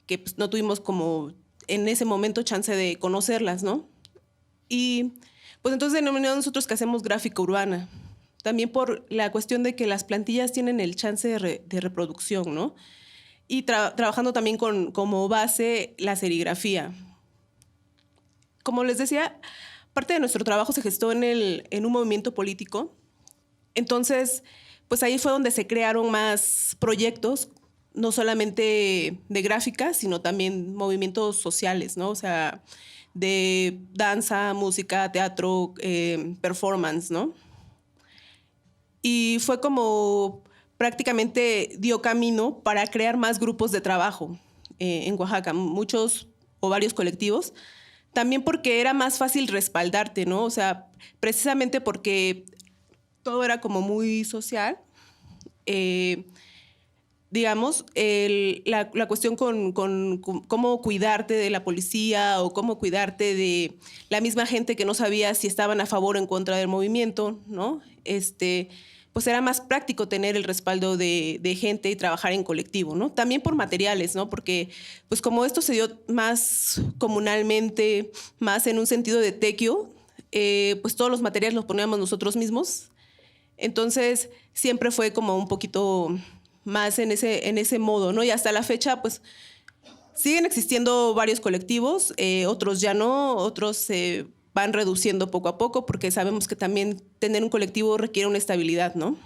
que pues, no tuvimos como en ese momento chance de conocerlas, ¿no? Y pues entonces denominamos nosotros que hacemos gráfica urbana. También por la cuestión de que las plantillas tienen el chance de reproducción, ¿no? Y trabajando también como base la serigrafía. Como les decía, parte de nuestro trabajo se gestó en un movimiento político. Entonces, pues ahí fue donde se crearon más proyectos, no solamente de gráfica, sino también movimientos sociales, ¿no? O sea, de danza, música, teatro, performance, ¿no? Y fue como prácticamente dio camino para crear más grupos de trabajo en Oaxaca, muchos o varios colectivos, también porque era más fácil respaldarte, ¿no? O sea, precisamente porque todo era como muy social, digamos, la cuestión con cómo cuidarte de la policía o cómo cuidarte de la misma gente que no sabía si estaban a favor o en contra del movimiento, ¿no? Pues era más práctico tener el respaldo de gente y trabajar en colectivo, ¿no? También por materiales, ¿no? Porque pues como esto se dio más comunalmente, más en un sentido de tequio, pues todos los materiales los poníamos nosotros mismos. Entonces siempre fue como un poquito más en ese modo, ¿no? Y hasta la fecha, pues siguen existiendo varios colectivos, otros ya no, otros se van reduciendo poco a poco porque sabemos que también tener un colectivo requiere una estabilidad, ¿no?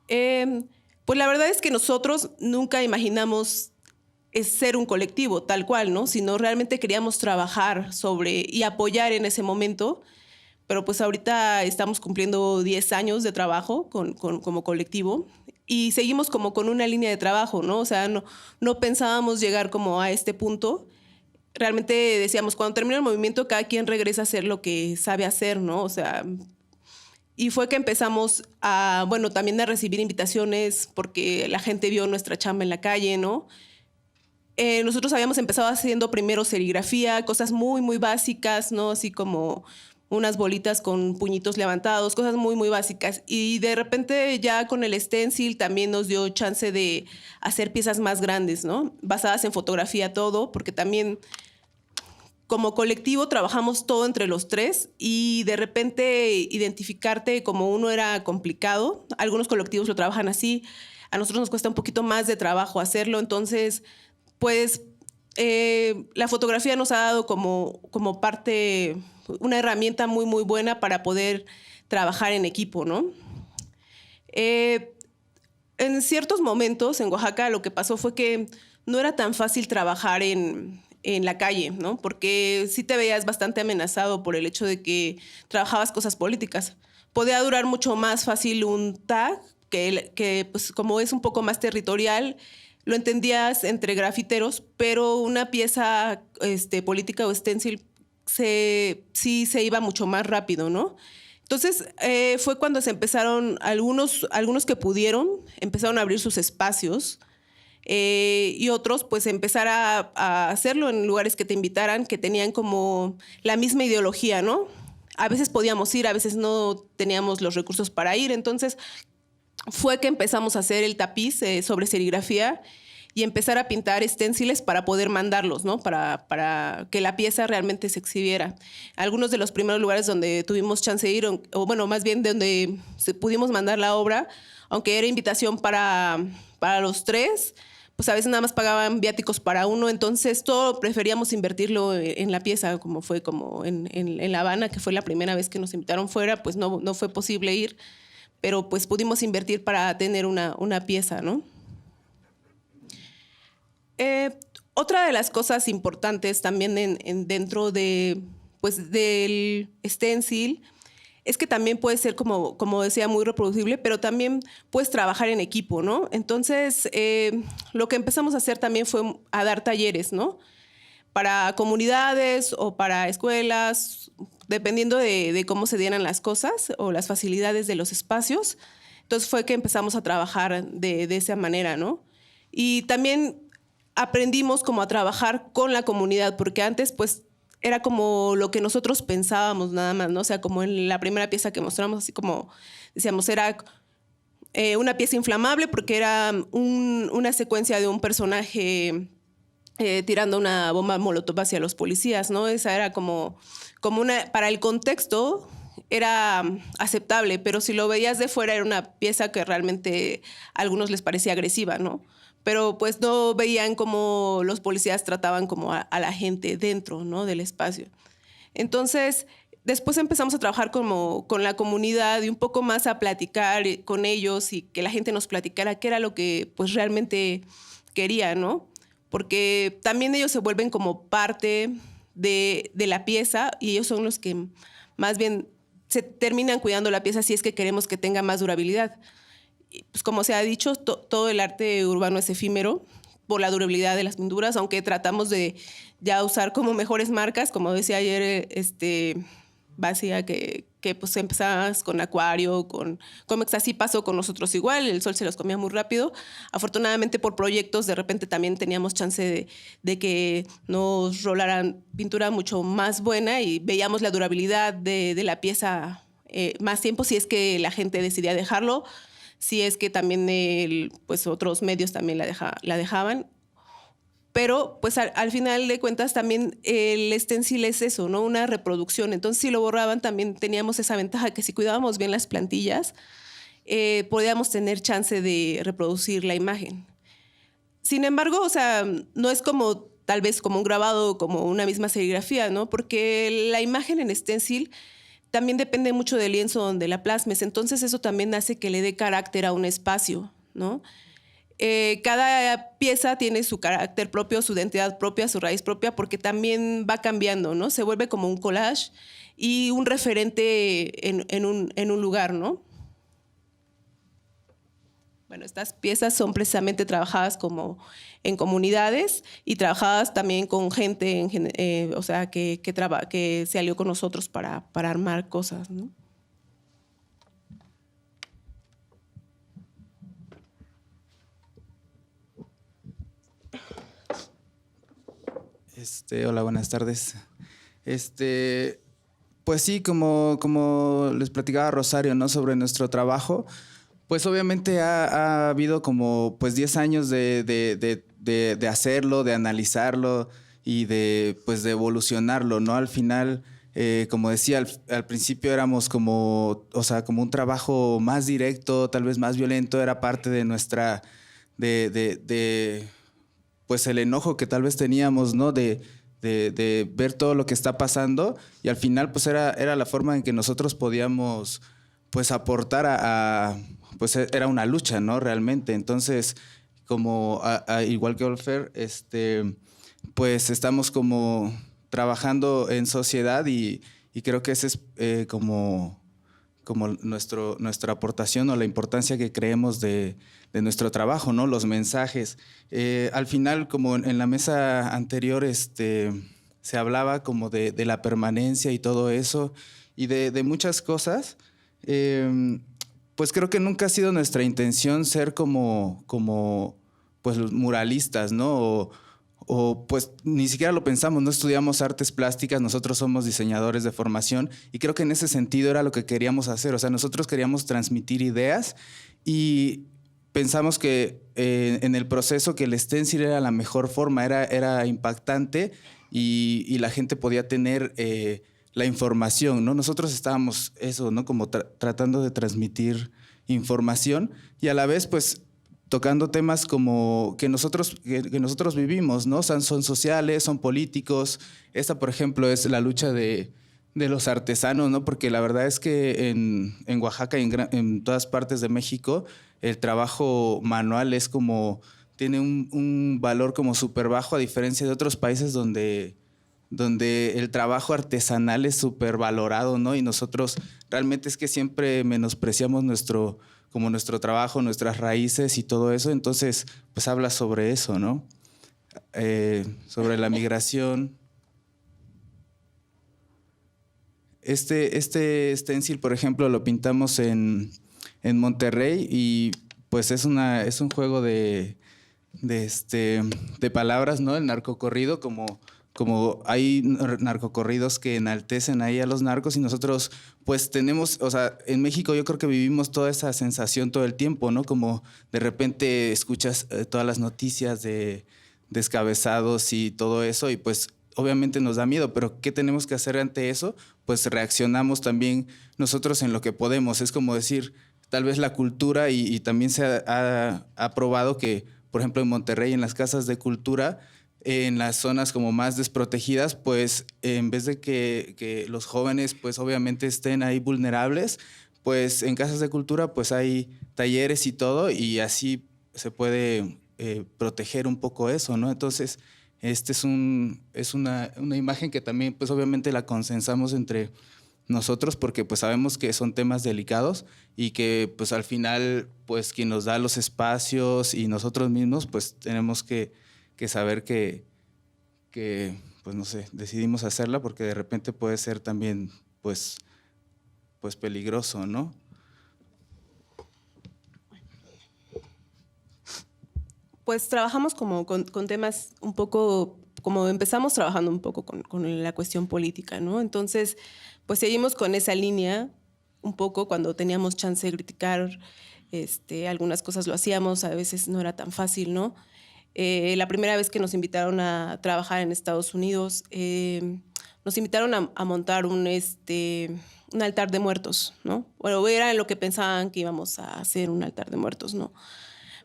Pues la verdad es que nosotros nunca imaginamos ser un colectivo tal cual, ¿no? Sino realmente queríamos trabajar sobre y apoyar en ese momento, pero pues ahorita estamos cumpliendo 10 años de trabajo como colectivo y seguimos como con una línea de trabajo, ¿no? O sea, no pensábamos llegar como a este punto. Realmente decíamos, cuando termina el movimiento, cada quien regresa a hacer lo que sabe hacer, ¿no? O sea, y fue que empezamos también a recibir invitaciones porque la gente vio nuestra chamba en la calle, ¿no? Nosotros habíamos empezado haciendo primero serigrafía, cosas muy, muy básicas, ¿no? Así como unas bolitas con puñitos levantados, cosas muy, muy básicas. Y de repente ya con el stencil también nos dio chance de hacer piezas más grandes, ¿no? Basadas en fotografía todo, porque también como colectivo trabajamos todo entre los tres y de repente identificarte como uno era complicado. Algunos colectivos lo trabajan así, a nosotros nos cuesta un poquito más de trabajo hacerlo, entonces pues la fotografía nos ha dado como parte, una herramienta muy, muy buena para poder trabajar en equipo, ¿no? En ciertos momentos en Oaxaca lo que pasó fue que no era tan fácil trabajar en la calle, ¿no? Porque sí te veías bastante amenazado por el hecho de que trabajabas cosas políticas. Podía durar mucho más fácil un tag que pues como es un poco más territorial, lo entendías entre grafiteros, pero una pieza política o stencil sí se iba mucho más rápido, ¿no? Entonces fue cuando se empezaron, algunos que pudieron, empezaron a abrir sus espacios y otros pues empezar a hacerlo en lugares que te invitaran, que tenían como la misma ideología, ¿no? A veces podíamos ir, a veces no teníamos los recursos para ir, entonces fue que empezamos a hacer el tapiz sobre serigrafía y empezar a pintar stenciles para poder mandarlos, ¿no? Para que la pieza realmente se exhibiera. Algunos de los primeros lugares donde tuvimos chance de ir, o bueno, más bien de donde pudimos mandar la obra, aunque era invitación para los tres, pues a veces nada más pagaban viáticos para uno, entonces todo preferíamos invertirlo en la pieza, como fue como en La Habana, que fue la primera vez que nos invitaron fuera, pues no fue posible ir, pero pues pudimos invertir para tener una pieza, ¿no? Otra de las cosas importantes también dentro del stencil es que también puede ser, como decía, muy reproducible, pero también puedes trabajar en equipo, ¿no? Entonces, lo que empezamos a hacer también fue a dar talleres, ¿no? Para comunidades o para escuelas, dependiendo de cómo se dieran las cosas o las facilidades de los espacios. Entonces fue que empezamos a trabajar de esa manera, ¿no? Y también aprendimos como a trabajar con la comunidad, porque antes pues era como lo que nosotros pensábamos nada más, ¿no? O sea, como en la primera pieza que mostramos, así como decíamos, era una pieza inflamable porque era una secuencia de un personaje tirando una bomba molotov hacia los policías, ¿no? Esa era como para el contexto era aceptable, pero si lo veías de fuera era una pieza que realmente a algunos les parecía agresiva, ¿no? Pero pues no veían cómo los policías trataban como a la gente dentro, ¿no? Del espacio. Entonces, después empezamos a trabajar como con la comunidad y un poco más a platicar con ellos y que la gente nos platicara qué era lo que pues realmente quería, ¿no? Porque también ellos se vuelven como parte de la pieza y ellos son los que más bien se terminan cuidando la pieza si es que queremos que tenga más durabilidad. Y pues como se ha dicho, todo el arte urbano es efímero por la durabilidad de las pinturas, aunque tratamos de ya usar como mejores marcas, como decía ayer Basia, que pues empezabas con Acuario, con Comex, así pasó con nosotros igual, el sol se los comía muy rápido. Afortunadamente por proyectos de repente también teníamos chance de que nos rolaran pintura mucho más buena y veíamos la durabilidad de la pieza más tiempo si es que la gente decidía dejarlo, si es que también pues otros medios también la dejaban. Pero pues al final de cuentas también el stencil es eso, ¿no? Una reproducción. Entonces si lo borraban también teníamos esa ventaja que si cuidábamos bien las plantillas podíamos tener chance de reproducir la imagen. Sin embargo, o sea, no es como tal vez como un grabado, como una misma serigrafía, ¿no? Porque la imagen en stencil también depende mucho del lienzo donde la plasmes. Entonces eso también hace que le dé carácter a un espacio, ¿no? Cada pieza tiene su carácter propio, su identidad propia, su raíz propia, porque también va cambiando, ¿no? Se vuelve como un collage y un referente en un lugar, ¿no? Bueno, estas piezas son precisamente trabajadas como en comunidades y trabajadas también con gente, o sea, que se alió con nosotros para armar cosas, ¿no? Hola, buenas tardes. Pues sí, como les platicaba Rosario, ¿no? Sobre nuestro trabajo, pues obviamente ha habido como pues 10 años de hacerlo, de analizarlo y de evolucionarlo, ¿no? Al final, como decía, al principio éramos como un trabajo más directo, tal vez más violento, era parte de nuestra, pues el enojo que tal vez teníamos, ¿no? De ver todo lo que está pasando y al final pues era la forma en que nosotros podíamos pues aportar pues era una lucha, ¿no? Realmente. Entonces, como igual que Olfer, pues estamos como trabajando en sociedad y creo que ese es como nuestra aportación o la importancia que creemos de nuestro trabajo, ¿no? Los mensajes. Al final, como en la mesa anterior, se hablaba como de la permanencia y todo eso y de muchas cosas. Pues creo que nunca ha sido nuestra intención ser como pues los muralistas, ¿no? O pues ni siquiera lo pensamos, no estudiamos artes plásticas, nosotros somos diseñadores de formación y creo que en ese sentido era lo que queríamos hacer. O sea, nosotros queríamos transmitir ideas y pensamos que en el proceso que el stencil era la mejor forma, era impactante y la gente podía tener la información, ¿no? Nosotros estábamos eso, ¿no? Como tratando de transmitir información y a la vez pues tocando temas como que nosotros vivimos, ¿no? Son sociales, son políticos. Esta, por ejemplo, es la lucha de los artesanos, ¿no? Porque la verdad es que en Oaxaca y en todas partes de México el trabajo manual es como tiene un valor como súper bajo a diferencia de otros países donde el trabajo artesanal es súper valorado, ¿no? Y nosotros realmente es que siempre menospreciamos nuestro trabajo, nuestras raíces y todo eso. Entonces, pues habla sobre eso, ¿no? Sobre la migración. Este stencil, por ejemplo, lo pintamos en Monterrey y pues es un juego de palabras, ¿no? El narcocorrido, como hay narcocorridos que enaltecen ahí a los narcos y nosotros pues tenemos, o sea, en México yo creo que vivimos toda esa sensación todo el tiempo, ¿no? Como de repente escuchas todas las noticias de descabezados y todo eso, y pues obviamente nos da miedo, pero ¿qué tenemos que hacer ante eso? Pues reaccionamos también nosotros en lo que podemos. Es como decir, tal vez la cultura, y también se ha probado que, por ejemplo, en Monterrey, en las casas de cultura, en las zonas como más desprotegidas, pues en vez de que los jóvenes pues obviamente estén ahí vulnerables, pues en casas de cultura pues hay talleres y todo, y así se puede proteger un poco eso, ¿no? Entonces, este es una imagen que también pues obviamente la consensamos entre nosotros, porque pues sabemos que son temas delicados y que pues al final pues quien nos da los espacios y nosotros mismos pues tenemos que saber que pues no sé, decidimos hacerla porque de repente puede ser también pues peligroso, ¿no? Pues trabajamos como con temas un poco, como empezamos trabajando un poco con la cuestión política, ¿no? Entonces, pues seguimos con esa línea un poco. Cuando teníamos chance de criticar algunas cosas lo hacíamos, a veces no era tan fácil, ¿no? La primera vez que nos invitaron a trabajar en Estados Unidos, nos invitaron a montar un altar de muertos, ¿no? Bueno, era lo que pensaban que íbamos a hacer, un altar de muertos, ¿no?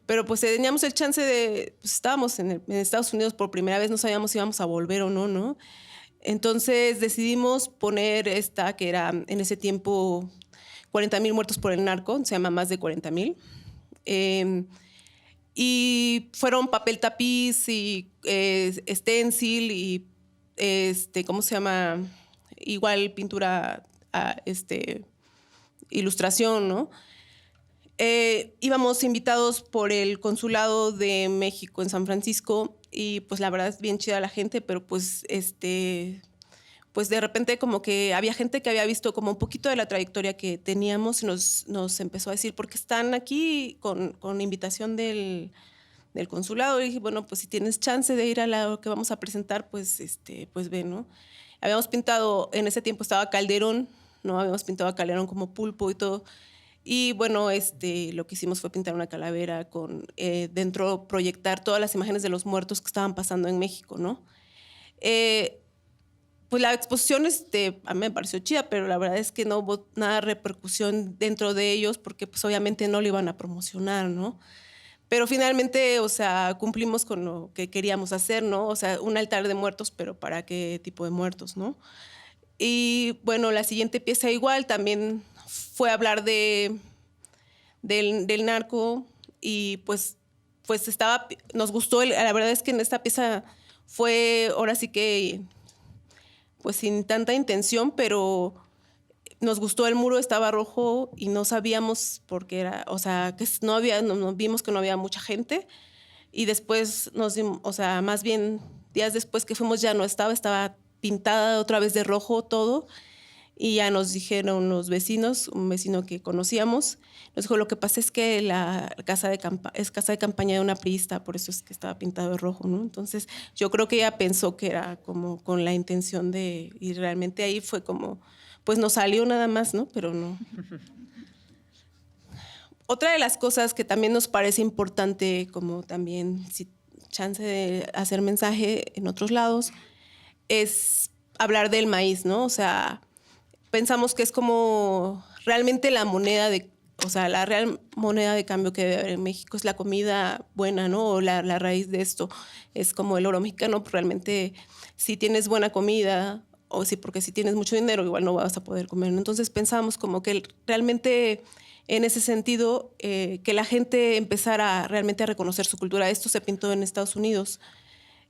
Pero pues teníamos el chance de, pues, estábamos en Estados Unidos por primera vez, no sabíamos si íbamos a volver o no, ¿no? Entonces decidimos poner que era en ese tiempo 40,000 muertos por el narco, se llama Más de 40,000. Y fueron papel tapiz y stencil y ¿cómo se llama? Igual pintura, ilustración, ¿no? Íbamos invitados por el Consulado de México en San Francisco, y pues la verdad es bien chida la gente, pero pues pues de repente como que había gente que había visto como un poquito de la trayectoria que teníamos y nos empezó a decir, ¿por qué están aquí con invitación del consulado? Y dije, bueno, pues si tienes chance de ir a lo que vamos a presentar, pues pues ve, ¿no? Habíamos pintado, en ese tiempo estaba Calderón, ¿no? Habíamos pintado a Calderón como pulpo y todo. Y bueno, lo que hicimos fue pintar una calavera con dentro proyectar todas las imágenes de los muertos que estaban pasando en México, ¿no? Pues la exposición a mí me pareció chida, pero la verdad es que no hubo nada de repercusión dentro de ellos, porque pues obviamente no lo iban a promocionar, ¿no? Pero finalmente, o sea, cumplimos con lo que queríamos hacer, ¿no? O sea, un altar de muertos, pero ¿para qué tipo de muertos, no? Y bueno, la siguiente pieza igual también fue hablar del narco, y pues nos gustó. La verdad es que en esta pieza fue, ahora sí que, pues sin tanta intención, pero nos gustó. El muro estaba rojo y no sabíamos por qué era, o sea, que vimos que no había mucha gente, y después o sea, más bien días después que fuimos ya no estaba pintada otra vez de rojo todo. Y ya nos dijeron los vecinos, un vecino que conocíamos, nos dijo, lo que pasa es que la casa de campaña de una priista, por eso es que estaba pintado de rojo, ¿no? Entonces yo creo que ella pensó que era como con la intención y realmente ahí fue como, pues nos salió nada más, ¿no? Pero no. Otra de las cosas que también nos parece importante, como también si chance de hacer mensaje en otros lados, es hablar del maíz, ¿no? O sea, pensamos que es como realmente la real moneda de cambio que debe haber en México es la comida buena, ¿no? O la raíz de esto es como el oro mexicano. Realmente, si tienes buena comida, porque si tienes mucho dinero, igual no vas a poder comer, ¿no? Entonces pensamos como que realmente, en ese sentido, que la gente empezara realmente a reconocer su cultura. Esto se pintó en Estados Unidos.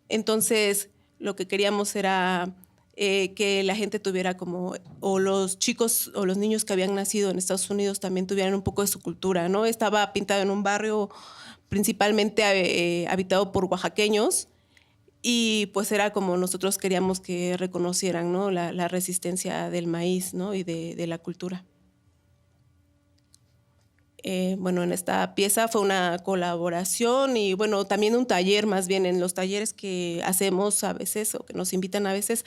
Entonces, lo que queríamos era que la gente tuviera como, o los chicos o los niños que habían nacido en Estados Unidos también tuvieran un poco de su cultura, ¿no? Estaba pintado en un barrio principalmente habitado por oaxaqueños, y pues era como nosotros queríamos que reconocieran, ¿no? la resistencia del maíz, ¿no? Y de la cultura. Bueno, en esta pieza fue una colaboración y bueno, también un taller. Más bien en los talleres que hacemos a veces o que nos invitan a veces,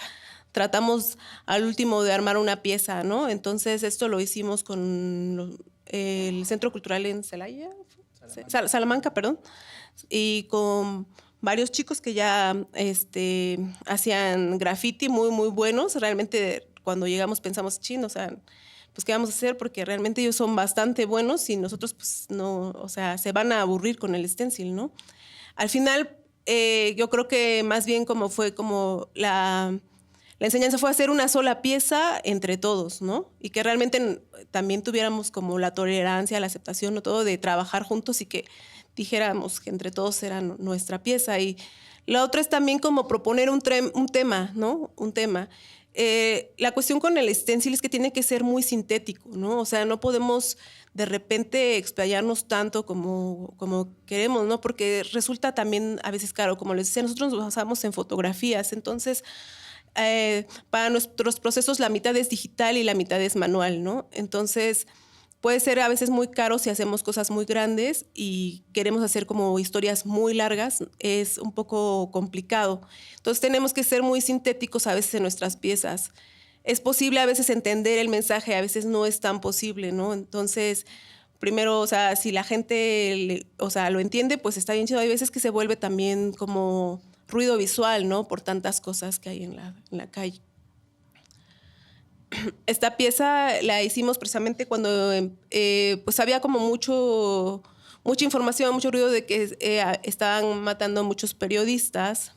tratamos al último de armar una pieza, ¿no? Entonces esto lo hicimos con el Centro Cultural en Salamanca, perdón, y con varios chicos que ya hacían graffiti muy, muy buenos. Realmente cuando llegamos pensamos, chin, o sea, pues qué vamos a hacer, porque realmente ellos son bastante buenos y nosotros pues no, o sea, se van a aburrir con el stencil, ¿no? Al final, yo creo que más bien como fue como la enseñanza fue hacer una sola pieza entre todos, ¿no? Y que realmente también tuviéramos como la tolerancia, la aceptación, ¿no? Todo de trabajar juntos y que dijéramos que entre todos era nuestra pieza. Y la otra es también como proponer un tema, ¿no? Un tema. La cuestión con el stencil es que tiene que ser muy sintético, ¿no? O sea, no podemos de repente explayarnos tanto como queremos, ¿no? Porque resulta también a veces caro. Como les decía, nosotros nos basamos en fotografías, entonces para nuestros procesos la mitad es digital y la mitad es manual, ¿no? Entonces puede ser a veces muy caro si hacemos cosas muy grandes y queremos hacer como historias muy largas, es un poco complicado. Entonces tenemos que ser muy sintéticos a veces en nuestras piezas. Es posible a veces entender el mensaje, a veces no es tan posible, ¿no? Entonces, primero, o sea, si la gente lo entiende, pues está bien chido. Hay veces que se vuelve también como ruido visual, ¿no? Por tantas cosas que hay en la calle. Esta pieza la hicimos precisamente cuando pues había como mucha información, mucho ruido de que estaban matando a muchos periodistas.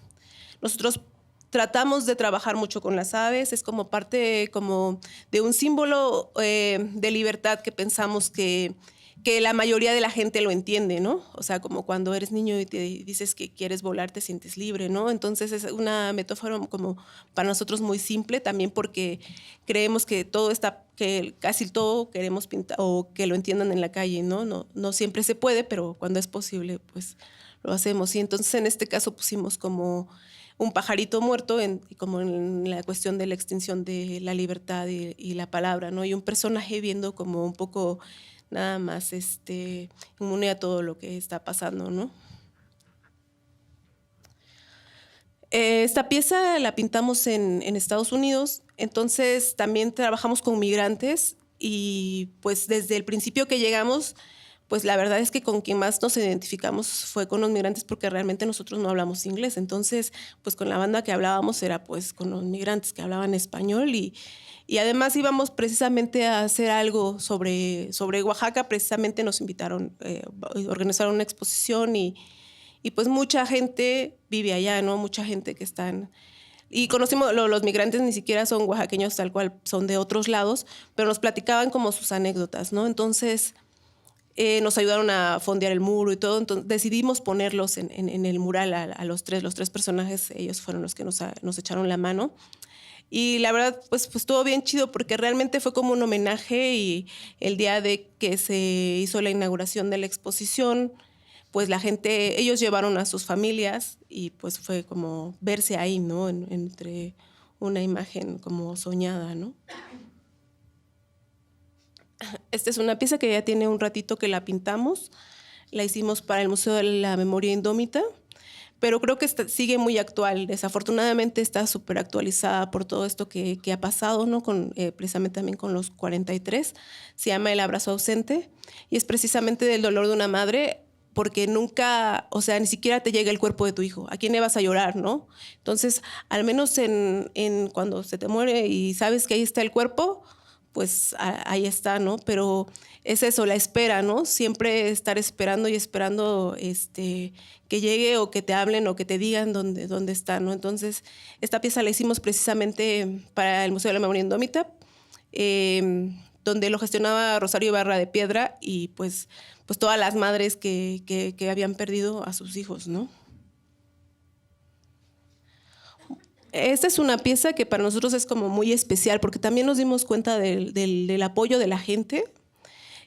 Nosotros tratamos de trabajar mucho con las aves, es como parte como de un símbolo de libertad que pensamos que la mayoría de la gente lo entiende, ¿no? O sea, como cuando eres niño y te dices que quieres volar, te sientes libre, ¿no? Entonces es una metáfora como para nosotros muy simple, también porque creemos que que casi todo queremos pintar o que lo entiendan en la calle, ¿no? No siempre se puede, pero cuando es posible, pues lo hacemos. Y entonces en este caso pusimos como un pajarito muerto, como en la cuestión de la extinción de la libertad y la palabra, ¿no? Y un personaje viendo como un poco nada más inmune a todo lo que está pasando, ¿no? Esta pieza la pintamos en Estados Unidos, entonces también trabajamos con migrantes y pues desde el principio que llegamos, pues la verdad es que con quien más nos identificamos fue con los migrantes porque realmente nosotros no hablamos inglés, entonces pues con la banda que hablábamos era pues con los migrantes que hablaban español y además íbamos precisamente a hacer algo sobre Oaxaca, precisamente nos invitaron, organizaron una exposición y pues mucha gente vive allá, ¿no? Mucha gente que están... Y conocimos, los migrantes ni siquiera son oaxaqueños tal cual, son de otros lados, pero nos platicaban como sus anécdotas, ¿no? Entonces nos ayudaron a fondear el muro y todo, entonces decidimos ponerlos en el mural a los tres personajes, ellos fueron los que nos echaron la mano. Y la verdad, pues estuvo bien chido porque realmente fue como un homenaje y el día de que se hizo la inauguración de la exposición, pues la gente, ellos llevaron a sus familias y pues fue como verse ahí, ¿no? Entre una imagen como soñada, ¿no? Esta es una pieza que ya tiene un ratito que la pintamos, la hicimos para el Museo de la Memoria Indómita, pero creo que sigue muy actual. Desafortunadamente está súper actualizada por todo esto que ha pasado, ¿no? Precisamente también con los 43. Se llama El abrazo ausente y es precisamente del dolor de una madre porque nunca, o sea, ni siquiera te llega el cuerpo de tu hijo. ¿A quién le vas a llorar, no? Entonces, al menos cuando se te muere y sabes que ahí está el cuerpo, pues ahí está, ¿no? Pero es eso, la espera, ¿no? Siempre estar esperando y esperando que llegue o que te hablen o que te digan dónde está, ¿no? Entonces, esta pieza la hicimos precisamente para el Museo de la Memoria Indómita, donde lo gestionaba Rosario Ibarra de Piedra y pues todas las madres que habían perdido a sus hijos, ¿no? Esta es una pieza que para nosotros es como muy especial porque también nos dimos cuenta del apoyo de la gente,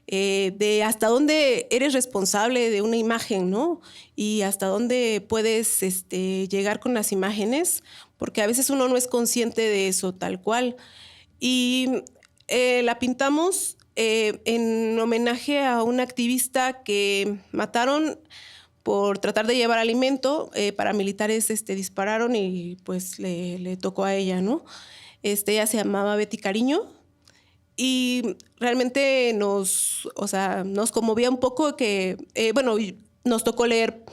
de hasta dónde eres responsable de una imagen, ¿no? Y hasta dónde puedes llegar con las imágenes, porque a veces uno no es consciente de eso tal cual. Y la pintamos en homenaje a una activista que mataron por tratar de llevar alimento. Paramilitares dispararon y pues le tocó a ella, ¿no? Ella se llamaba Betty Cariño y realmente nos conmovía un poco que, nos tocó leer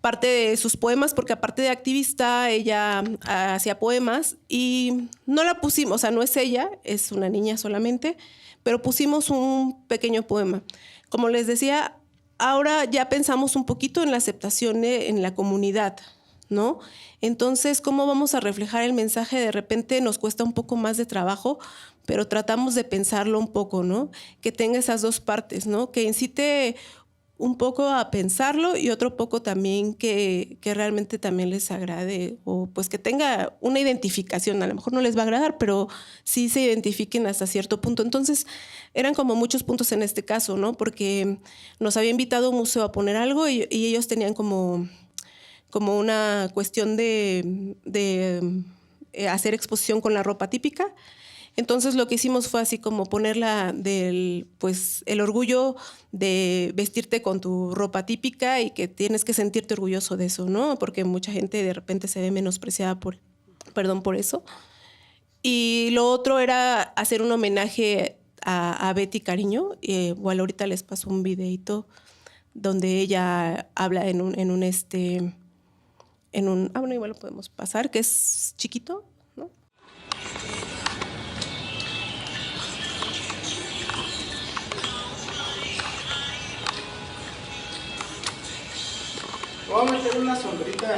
parte de sus poemas, porque aparte de activista, ella hacía poemas y no la pusimos, o sea, no es ella, es una niña solamente, pero pusimos un pequeño poema. Como les decía, ahora ya pensamos un poquito en la aceptación en la comunidad, ¿no? Entonces, ¿cómo vamos a reflejar el mensaje? De repente nos cuesta un poco más de trabajo, pero tratamos de pensarlo un poco, ¿no? Que tenga esas dos partes, ¿no? Que incite un poco a pensarlo y otro poco también que realmente también les agrade o pues que tenga una identificación. A lo mejor no les va a agradar, pero sí se identifiquen hasta cierto punto. Entonces, eran como muchos puntos en este caso, ¿no? Porque nos había invitado un museo a poner algo y ellos tenían como una cuestión de hacer exposición con la ropa típica. Entonces lo que hicimos fue así como ponerla pues el orgullo de vestirte con tu ropa típica y que tienes que sentirte orgulloso de eso, ¿no? Porque mucha gente de repente se ve menospreciada por eso. Y lo otro era hacer un homenaje a Betty Cariño. Igual ahorita les paso un videito donde ella habla bueno, igual lo podemos pasar, que es chiquito, ¿no? Vamos a meter una sombrita.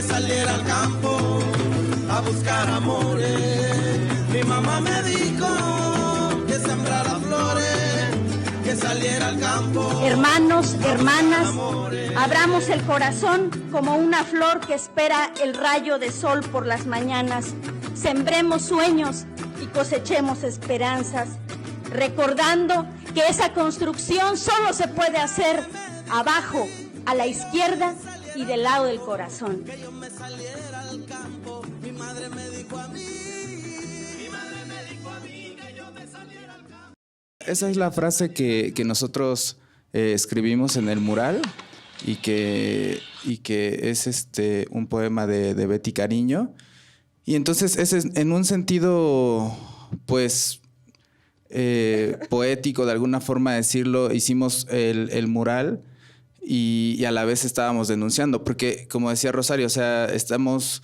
Saliera al campo a buscar amores. Mi mamá me dijo que sembrara flores, que saliera al campo. Hermanos, hermanas, abramos el corazón como una flor que espera el rayo de sol por las mañanas. Sembremos sueños y cosechemos esperanzas, recordando que esa construcción solo se puede hacer abajo, a la izquierda y del lado del corazón. Que yo me saliera al campo, mi madre me dijo a mí, que yo me saliera al campo. Esa es la frase que nosotros escribimos en el mural y que es un poema de Betty Cariño. Y entonces ese es en un sentido, pues, poético, de alguna forma decirlo, hicimos el mural. Y a la vez estábamos denunciando, porque como decía Rosario, o sea, estamos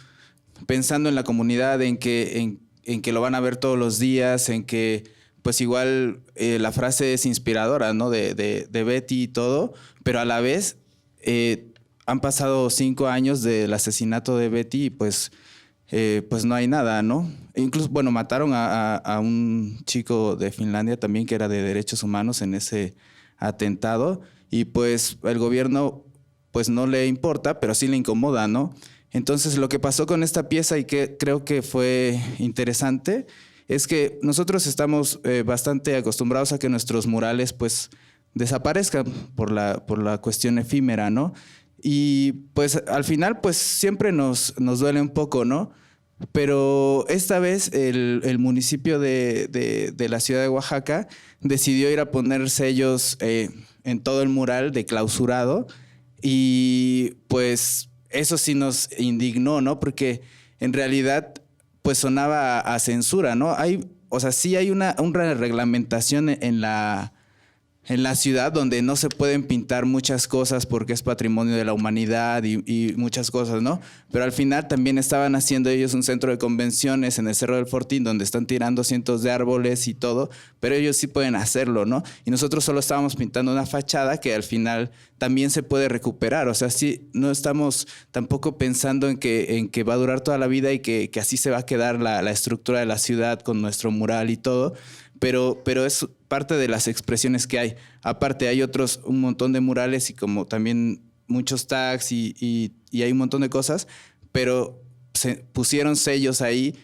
pensando en la comunidad, en que lo van a ver todos los días, en que pues igual la frase es inspiradora, ¿no? De Betty y todo, pero a la vez han pasado 5 años del asesinato de Betty y pues no hay nada, ¿no? Incluso, bueno, mataron a un chico de Finlandia también que era de derechos humanos en ese atentado. Y pues el gobierno pues no le importa, pero sí le incomoda, ¿no? Entonces lo que pasó con esta pieza y que creo que fue interesante es que nosotros estamos bastante acostumbrados a que nuestros murales pues desaparezcan por la cuestión efímera, ¿no? Y pues al final pues siempre nos duele un poco, ¿no? Pero esta vez el municipio de la ciudad de Oaxaca decidió ir a poner sellos en todo el mural de clausurado, y pues eso sí nos indignó, ¿no? Porque en realidad pues sonaba a censura, ¿no? Sí hay una reglamentación en la ciudad donde no se pueden pintar muchas cosas porque es patrimonio de la humanidad y muchas cosas, ¿no? Pero al final también estaban haciendo ellos un centro de convenciones en el Cerro del Fortín donde están tirando cientos de árboles y todo, pero ellos sí pueden hacerlo, ¿no? Y nosotros solo estábamos pintando una fachada que al final también se puede recuperar. O sea, sí, no estamos tampoco pensando en que va a durar toda la vida y que así se va a quedar la estructura de la ciudad con nuestro mural y todo. Pero es parte de las expresiones que hay. Aparte hay un montón de murales y como también muchos tags y hay un montón de cosas, pero se pusieron sellos ahí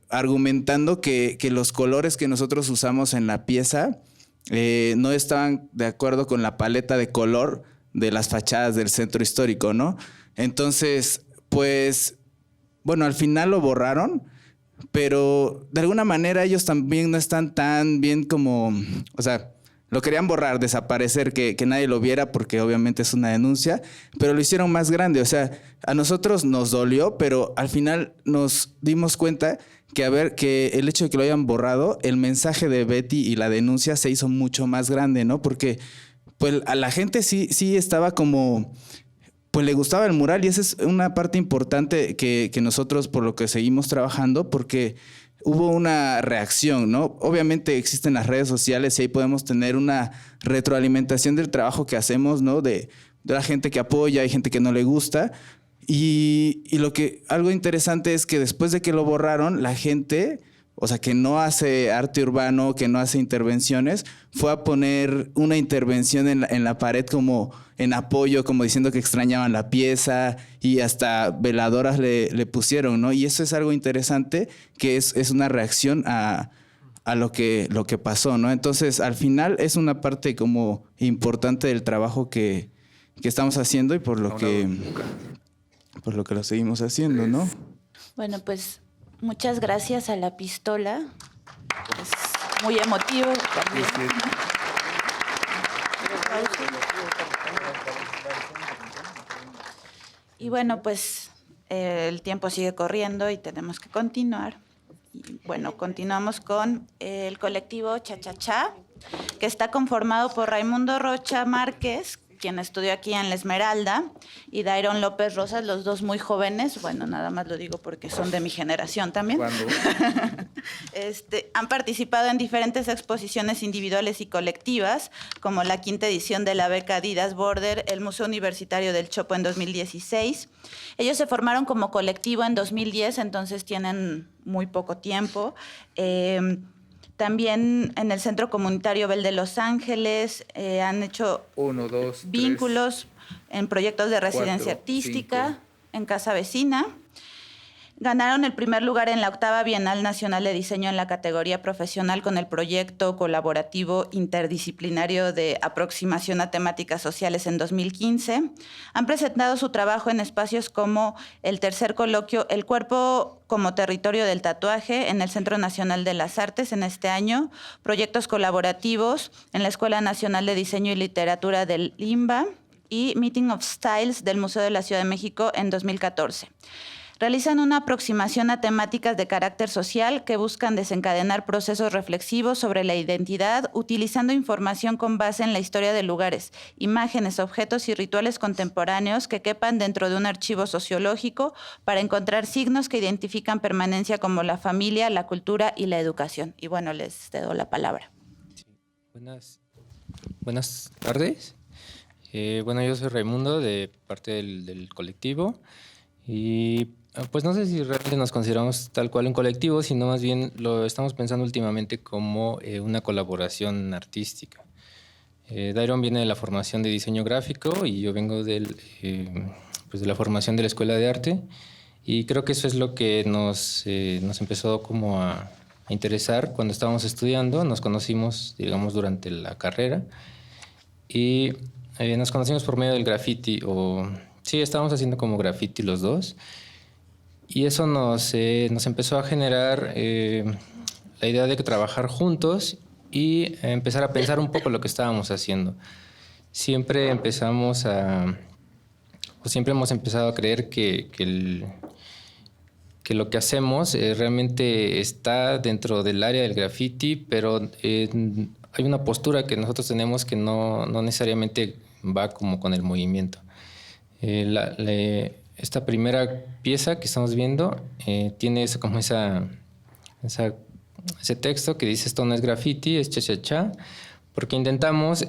argumentando que los colores que nosotros usamos en la pieza no estaban de acuerdo con la paleta de color de las fachadas del centro histórico, ¿no? Entonces, pues, bueno, al final lo borraron, pero de alguna manera ellos también no están tan bien como, o sea, lo querían borrar, desaparecer, que nadie lo viera porque obviamente es una denuncia, pero lo hicieron más grande. O sea, a nosotros nos dolió, pero al final nos dimos cuenta que el hecho de que lo hayan borrado, el mensaje de Betty y la denuncia se hizo mucho más grande, ¿no? Porque pues a la gente sí estaba como... pues le gustaba el mural, y esa es una parte importante que nosotros por lo que seguimos trabajando, porque hubo una reacción, ¿no? Obviamente existen las redes sociales y ahí podemos tener una retroalimentación del trabajo que hacemos, ¿no? De la gente que apoya, hay gente que no le gusta. Y algo interesante es que después de que lo borraron, la gente, o sea, que no hace arte urbano, que no hace intervenciones, fue a poner una intervención en la pared como en apoyo, como diciendo que extrañaban la pieza, y hasta veladoras le pusieron, ¿no? Y eso es algo interesante, que es una reacción a lo que pasó, ¿no? Entonces, al final es una parte como importante del trabajo que estamos haciendo y por lo que lo seguimos haciendo, ¿no? Bueno, pues muchas gracias a La Pistola. Es muy emotivo también. Y bueno, pues el tiempo sigue corriendo y tenemos que continuar. Y bueno, continuamos con el colectivo Cha-Cha-Cha, que está conformado por Raimundo Rocha Márquez, quien estudió aquí en La Esmeralda, y Dairon López Rosas, los dos muy jóvenes. Bueno, nada más lo digo porque son de mi generación también. Han participado en diferentes exposiciones individuales y colectivas, como la 5ª edición de la beca Adidas Border, el Museo Universitario del Chopo en 2016. Ellos se formaron como colectivo en 2010, entonces tienen muy poco tiempo. También en el Centro Comunitario Bell de Los Ángeles han hecho vínculos en proyectos de residencia artística, en Casa Vecina. Ganaron el primer lugar en la 8ª Bienal Nacional de Diseño en la categoría profesional con el proyecto colaborativo interdisciplinario de aproximación a temáticas sociales en 2015. Han presentado su trabajo en espacios como el tercer coloquio El Cuerpo como Territorio del Tatuaje en el Centro Nacional de las Artes en este año, proyectos colaborativos en la Escuela Nacional de Diseño y Literatura del IMBA y Meeting of Styles del Museo de la Ciudad de México en 2014. Realizan una aproximación a temáticas de carácter social que buscan desencadenar procesos reflexivos sobre la identidad, utilizando información con base en la historia de lugares, imágenes, objetos y rituales contemporáneos que quepan dentro de un archivo sociológico para encontrar signos que identifican permanencia como la familia, la cultura y la educación. Y bueno, les cedo la palabra. Sí. Buenas tardes. Bueno, yo soy Raimundo, de parte del colectivo. Y pues no sé si realmente nos consideramos tal cual un colectivo, sino más bien lo estamos pensando últimamente como una colaboración artística. Dairon viene de la formación de diseño gráfico y yo vengo de la formación de la Escuela de Arte, y creo que eso es lo que nos empezó como a interesar cuando estábamos estudiando. Nos conocimos, digamos, durante la carrera y nos conocimos por medio del graffiti, sí, estábamos haciendo como graffiti los dos. Y eso nos empezó a generar la idea de que trabajar juntos y empezar a pensar un poco lo que estábamos haciendo. Siempre hemos empezado a creer que lo que hacemos realmente está dentro del área del graffiti, pero hay una postura que nosotros tenemos que no necesariamente va como con el movimiento. Esta primera pieza que estamos viendo tiene ese texto que dice: esto no es graffiti, es cha-cha-cha, porque intentamos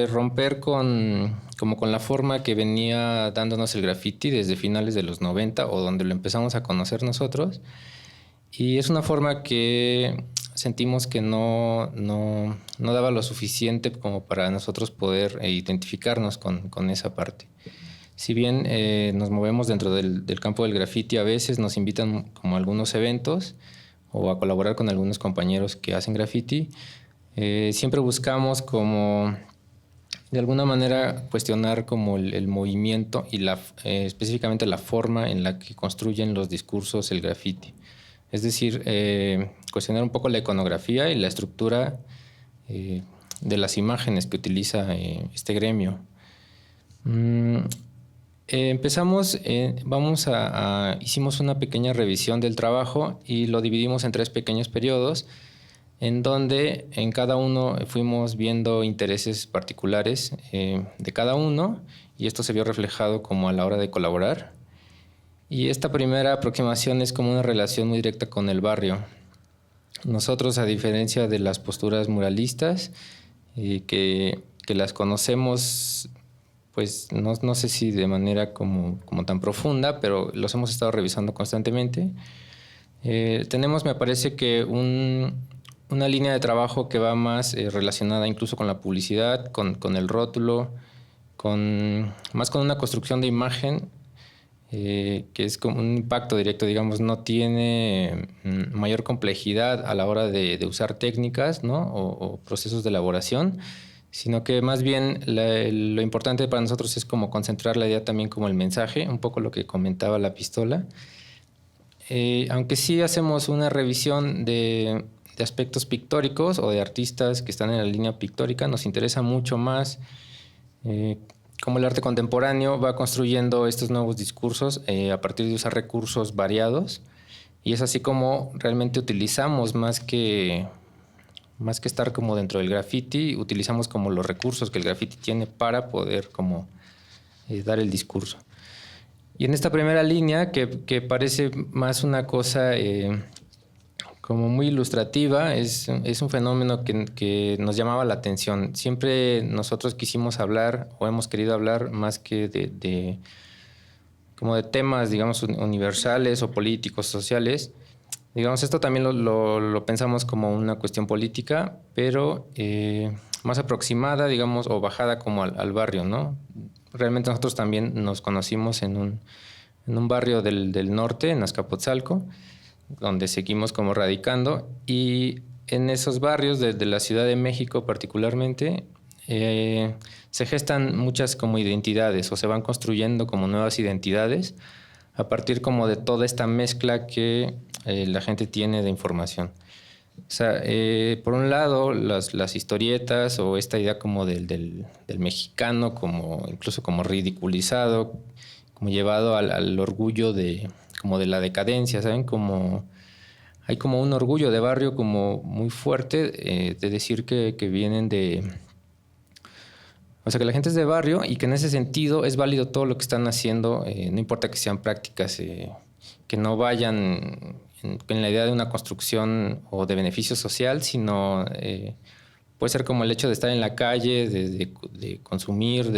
romper con la forma que venía dándonos el graffiti desde finales de los 90 o donde lo empezamos a conocer nosotros. Y es una forma que sentimos que no daba lo suficiente como para nosotros poder identificarnos con esa parte. Si bien nos movemos dentro del campo del graffiti, a veces nos invitan como a algunos eventos o a colaborar con algunos compañeros que hacen graffiti, siempre buscamos como de alguna manera cuestionar como el movimiento y específicamente la forma en la que construyen los discursos el graffiti. Es decir, cuestionar un poco la iconografía y la estructura de las imágenes que utiliza este gremio. Empezamos, hicimos una pequeña revisión del trabajo y lo dividimos en 3 pequeños periodos, en donde en cada uno fuimos viendo intereses particulares de cada uno, y esto se vio reflejado como a la hora de colaborar. Y esta primera aproximación es como una relación muy directa con el barrio. Nosotros, a diferencia de las posturas muralistas, que las conocemos, pues no sé si de manera como tan profunda, pero los hemos estado revisando constantemente. Tenemos, me parece que una línea de trabajo que va más relacionada incluso con la publicidad, con el rótulo, más con una construcción de imagen, que es como un impacto directo, digamos, no tiene mayor complejidad a la hora de usar técnicas, ¿no? o procesos de elaboración, sino que más bien lo importante para nosotros es como concentrar la idea también como el mensaje, un poco lo que comentaba la pistola. Aunque sí hacemos una revisión de aspectos pictóricos o de artistas que están en la línea pictórica, nos interesa mucho más cómo el arte contemporáneo va construyendo estos nuevos discursos a partir de usar recursos variados, y es así como realmente utilizamos más que estar como dentro del graffiti, utilizamos como los recursos que el graffiti tiene para poder como dar el discurso. Y en esta primera línea, que parece más una cosa como muy ilustrativa, es un fenómeno que nos llamaba la atención. Siempre nosotros quisimos hablar o hemos querido hablar más que como de temas, digamos, universales o políticos, sociales. Digamos, esto también lo pensamos como una cuestión política, pero más aproximada, digamos, o bajada como al barrio, ¿no? Realmente nosotros también nos conocimos en un barrio del norte, en Azcapotzalco, donde seguimos como radicando, y en esos barrios de la Ciudad de México particularmente se gestan muchas como identidades, o se van construyendo como nuevas identidades a partir como de toda esta mezcla que la gente tiene de información. O sea, por un lado, las historietas o esta idea como del mexicano, incluso como ridiculizado, como llevado al orgullo de la decadencia, ¿saben? Hay como un orgullo de barrio como muy fuerte de decir que vienen de... O sea, que la gente es de barrio y que en ese sentido es válido todo lo que están haciendo, no importa que sean prácticas que no vayan en la idea de una construcción o de beneficio social, sino puede ser como el hecho de estar en la calle, de consumir,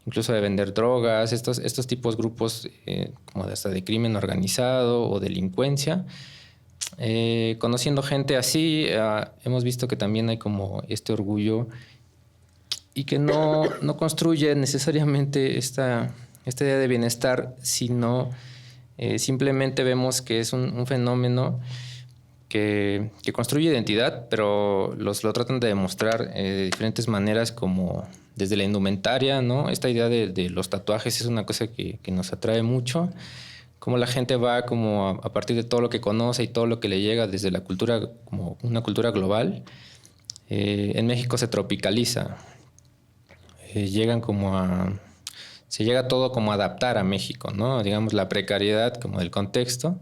incluso de vender drogas, estos tipos grupos como hasta de crimen organizado o delincuencia. Conociendo gente así, hemos visto que también hay como este orgullo y que no construye necesariamente esta idea de bienestar, sino simplemente vemos que es un fenómeno que construye identidad, pero lo tratan de demostrar de diferentes maneras, como desde la indumentaria, ¿no? Esta idea de los tatuajes es una cosa que nos atrae mucho, cómo la gente va como a partir de todo lo que conoce y todo lo que le llega desde la cultura, como una cultura global. En México se tropicaliza. Se llega todo como a adaptar a México, ¿no? Digamos, la precariedad como del contexto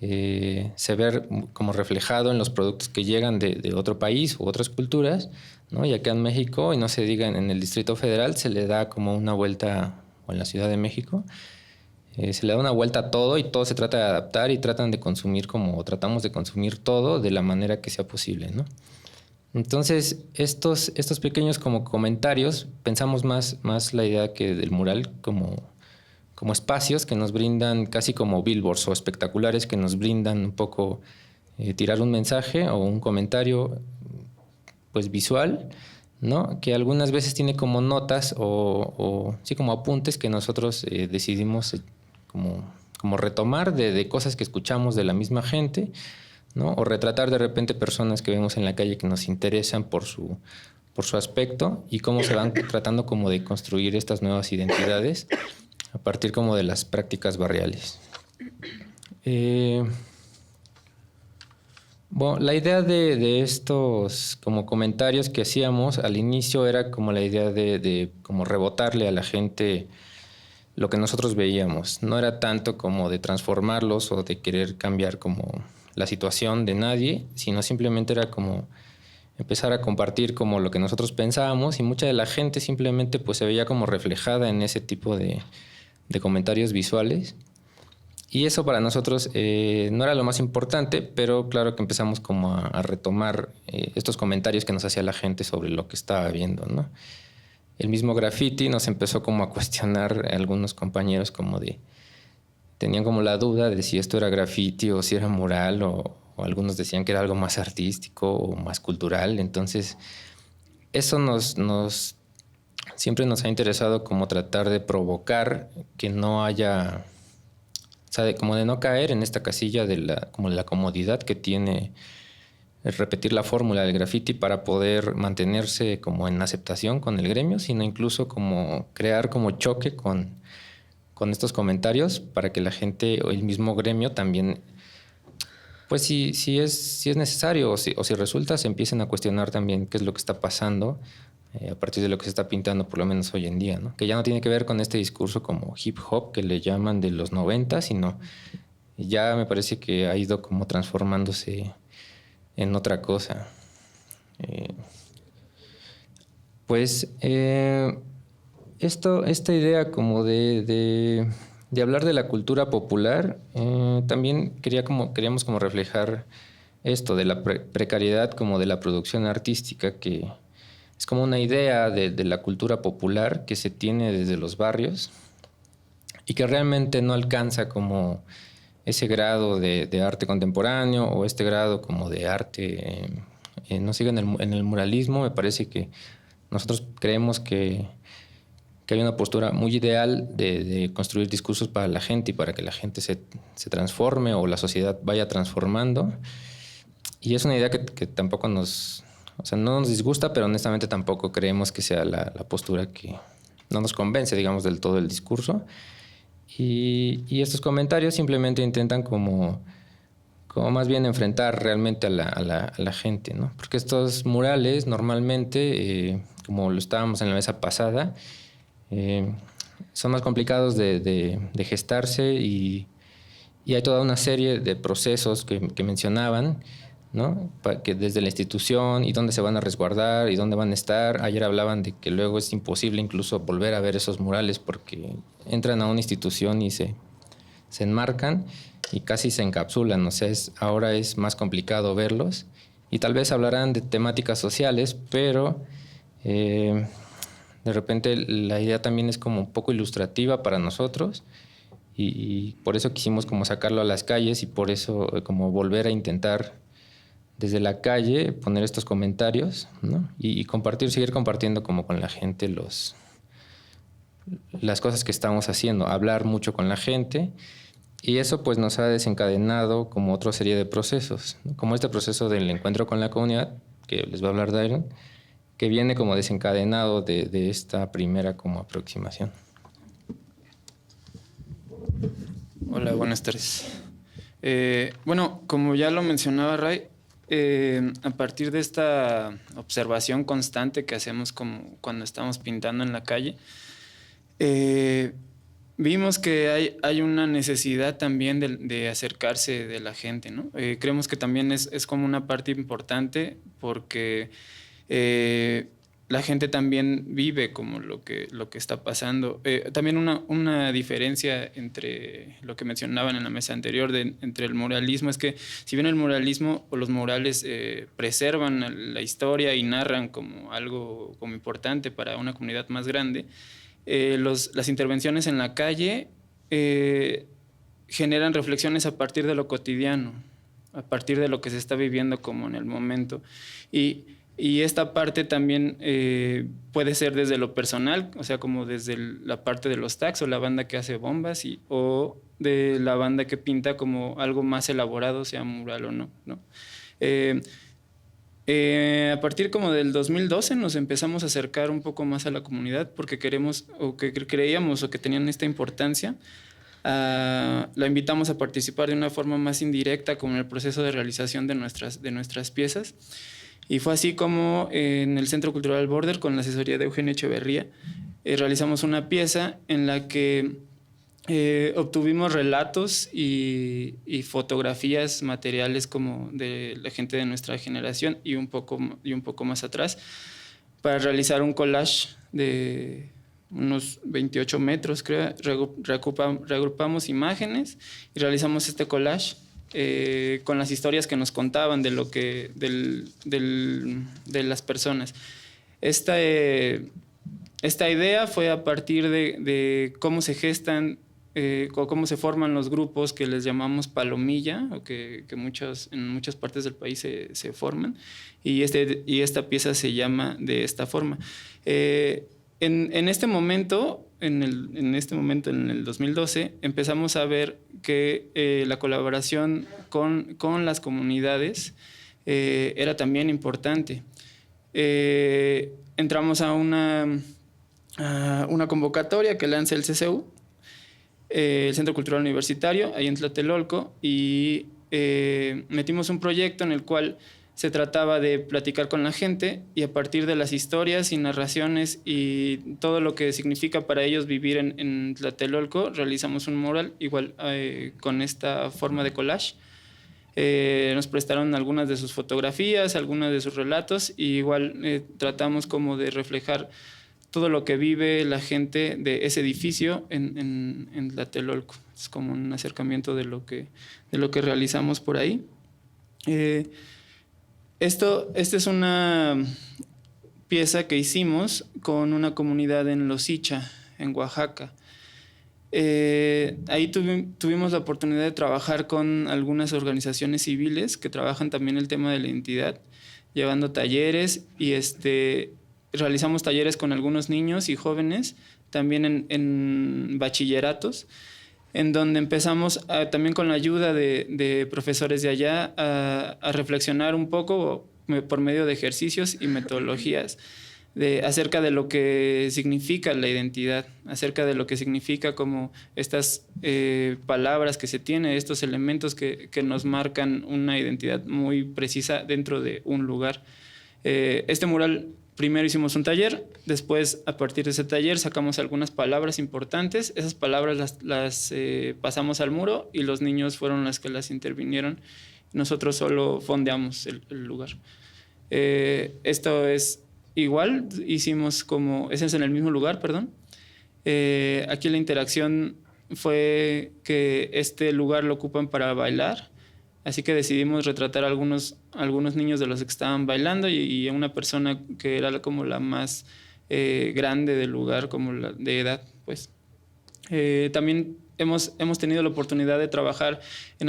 se ve como reflejado en los productos que llegan de otro país u otras culturas, ¿no? Y acá en México, y no se diga en el Distrito Federal, se le da como una vuelta, o en la Ciudad de México, se le da una vuelta a todo y todo se trata de adaptar y tratamos de consumir todo de la manera que sea posible, ¿no? Entonces, estos pequeños como comentarios, pensamos más la idea que del mural como espacios que nos brindan casi como billboards o espectaculares que nos brindan un poco tirar un mensaje o un comentario pues visual, ¿no? Que algunas veces tiene como notas o sí como apuntes que nosotros decidimos como retomar de cosas que escuchamos de la misma gente, ¿no? O retratar de repente personas que vemos en la calle que nos interesan por su aspecto y cómo se van tratando como de construir estas nuevas identidades a partir como de las prácticas barriales. Bueno, la idea de estos como comentarios que hacíamos al inicio era como la idea de como rebotarle a la gente lo que nosotros veíamos. No era tanto como de transformarlos o de querer cambiar como la situación de nadie, sino simplemente era como empezar a compartir como lo que nosotros pensábamos y mucha de la gente simplemente pues se veía como reflejada en ese tipo de comentarios visuales. Y eso para nosotros no era lo más importante, pero claro que empezamos como a retomar estos comentarios que nos hacía la gente sobre lo que estaba viendo, ¿no? El mismo graffiti nos empezó como a cuestionar algunos compañeros como tenían como la duda de si esto era graffiti o si era mural o algunos decían que era algo más artístico o más cultural. Entonces eso siempre nos ha interesado como tratar de provocar que no haya, o sea, como de no caer en esta casilla de la comodidad que tiene repetir la fórmula del graffiti para poder mantenerse como en aceptación con el gremio, sino incluso como crear como choque con estos comentarios para que la gente o el mismo gremio también, pues si es necesario o si resulta, se empiecen a cuestionar también qué es lo que está pasando a partir de lo que se está pintando, por lo menos hoy en día, ¿no? Que ya no tiene que ver con este discurso como hip hop que le llaman de los 90, sino ya me parece que ha ido como transformándose en otra cosa. Esta idea como de hablar de la cultura popular, también queríamos como reflejar esto de la precariedad como de la producción artística, que es como una idea de la cultura popular que se tiene desde los barrios y que realmente no alcanza como ese grado de arte contemporáneo o este grado como de arte, no sigue en el muralismo. Me parece que nosotros creemos que hay una postura muy ideal de construir discursos para la gente y para que la gente se transforme o la sociedad vaya transformando. Y es una idea que tampoco no nos disgusta, pero honestamente tampoco creemos que sea la postura que no nos convence, digamos, del todo el discurso. Y estos comentarios simplemente intentan como más bien enfrentar realmente a la gente, ¿no? Porque estos murales normalmente, como lo estábamos en la mesa pasada, son más complicados de gestarse y hay toda una serie de procesos que mencionaban, ¿no? Que desde la institución y dónde se van a resguardar y dónde van a estar. Ayer hablaban de que luego es imposible incluso volver a ver esos murales porque entran a una institución y se enmarcan y casi se encapsulan. O sea, ahora es más complicado verlos y tal vez hablarán de temáticas sociales, pero de repente la idea también es como un poco ilustrativa para nosotros y por eso quisimos como sacarlo a las calles y por eso como volver a intentar desde la calle poner estos comentarios, ¿no? Y seguir compartiendo como con la gente las cosas que estamos haciendo, hablar mucho con la gente y eso pues nos ha desencadenado como otra serie de procesos, ¿no? Como este proceso del encuentro con la comunidad, que les va a hablar Dairon, que viene como desencadenado de esta primera como aproximación. Hola, buenas tardes. Bueno, como ya lo mencionaba Ray, a partir de esta observación constante que hacemos como cuando estamos pintando en la calle, vimos que hay una necesidad también de acercarse de la gente, ¿no? Creemos que también es como una parte importante porque la gente también vive como lo que está pasando. También una diferencia entre lo que mencionaban en la mesa anterior entre el muralismo es que si bien el muralismo o los murales preservan la historia y narran como algo como importante para una comunidad más grande, las intervenciones en la calle generan reflexiones a partir de lo cotidiano, a partir de lo que se está viviendo como en el momento. Y esta parte también puede ser desde lo personal, o sea, como desde la parte de los tags o la banda que hace bombas o de la banda que pinta como algo más elaborado, sea mural o no, ¿no? A partir como del 2012 nos empezamos a acercar un poco más a la comunidad porque queremos o que creíamos o que tenían esta importancia. La invitamos a participar de una forma más indirecta como en el proceso de realización de nuestras piezas. Y fue así como en el Centro Cultural Border, con la asesoría de Eugenio Echeverría, realizamos una pieza en la que obtuvimos relatos y fotografías materiales como de la gente de nuestra generación y un poco más atrás, para realizar un collage de unos 28 metros, creo. Reagrupamos imágenes y realizamos este collage con las historias que nos contaban de las personas. Esta idea fue a partir de cómo se gestan o cómo se forman los grupos que les llamamos palomilla, o que en muchas partes del país se forman, y esta pieza se llama de esta forma. En este momento, en el 2012, empezamos a ver que la colaboración con las comunidades era también importante. Entramos a una convocatoria que lanza el CCU, el Centro Cultural Universitario, ahí en Tlatelolco, y metimos un proyecto en el cual se trataba de platicar con la gente y a partir de las historias y narraciones y todo lo que significa para ellos vivir en Tlatelolco, realizamos un mural igual con esta forma de collage. Nos prestaron algunas de sus fotografías, algunas de sus relatos, y igual tratamos como de reflejar todo lo que vive la gente de ese edificio en Tlatelolco. Es como un acercamiento de lo que realizamos por ahí. Esta es una pieza que hicimos con una comunidad en Losicha, en Oaxaca. Ahí tuvimos la oportunidad de trabajar con algunas organizaciones civiles que trabajan también el tema de la identidad, llevando talleres, y realizamos talleres con algunos niños y jóvenes, también en bachilleratos, en donde empezamos también con la ayuda de profesores de allá a reflexionar un poco por medio de ejercicios y metodologías acerca de lo que significa la identidad, acerca de lo que significa como estas palabras que se tienen, estos elementos que nos marcan una identidad muy precisa dentro de un lugar. Este mural, primero hicimos un taller, después a partir de ese taller sacamos algunas palabras importantes, esas palabras las pasamos al muro y los niños fueron los que las intervinieron, nosotros solo fondeamos el lugar. Esto es igual, hicimos ese es en el mismo lugar, perdón. Aquí la interacción fue que este lugar lo ocupan para bailar, así que decidimos retratar a algunos niños de los que estaban bailando y a una persona que era como la más grande del lugar, como de edad, pues. También hemos tenido la oportunidad de trabajar en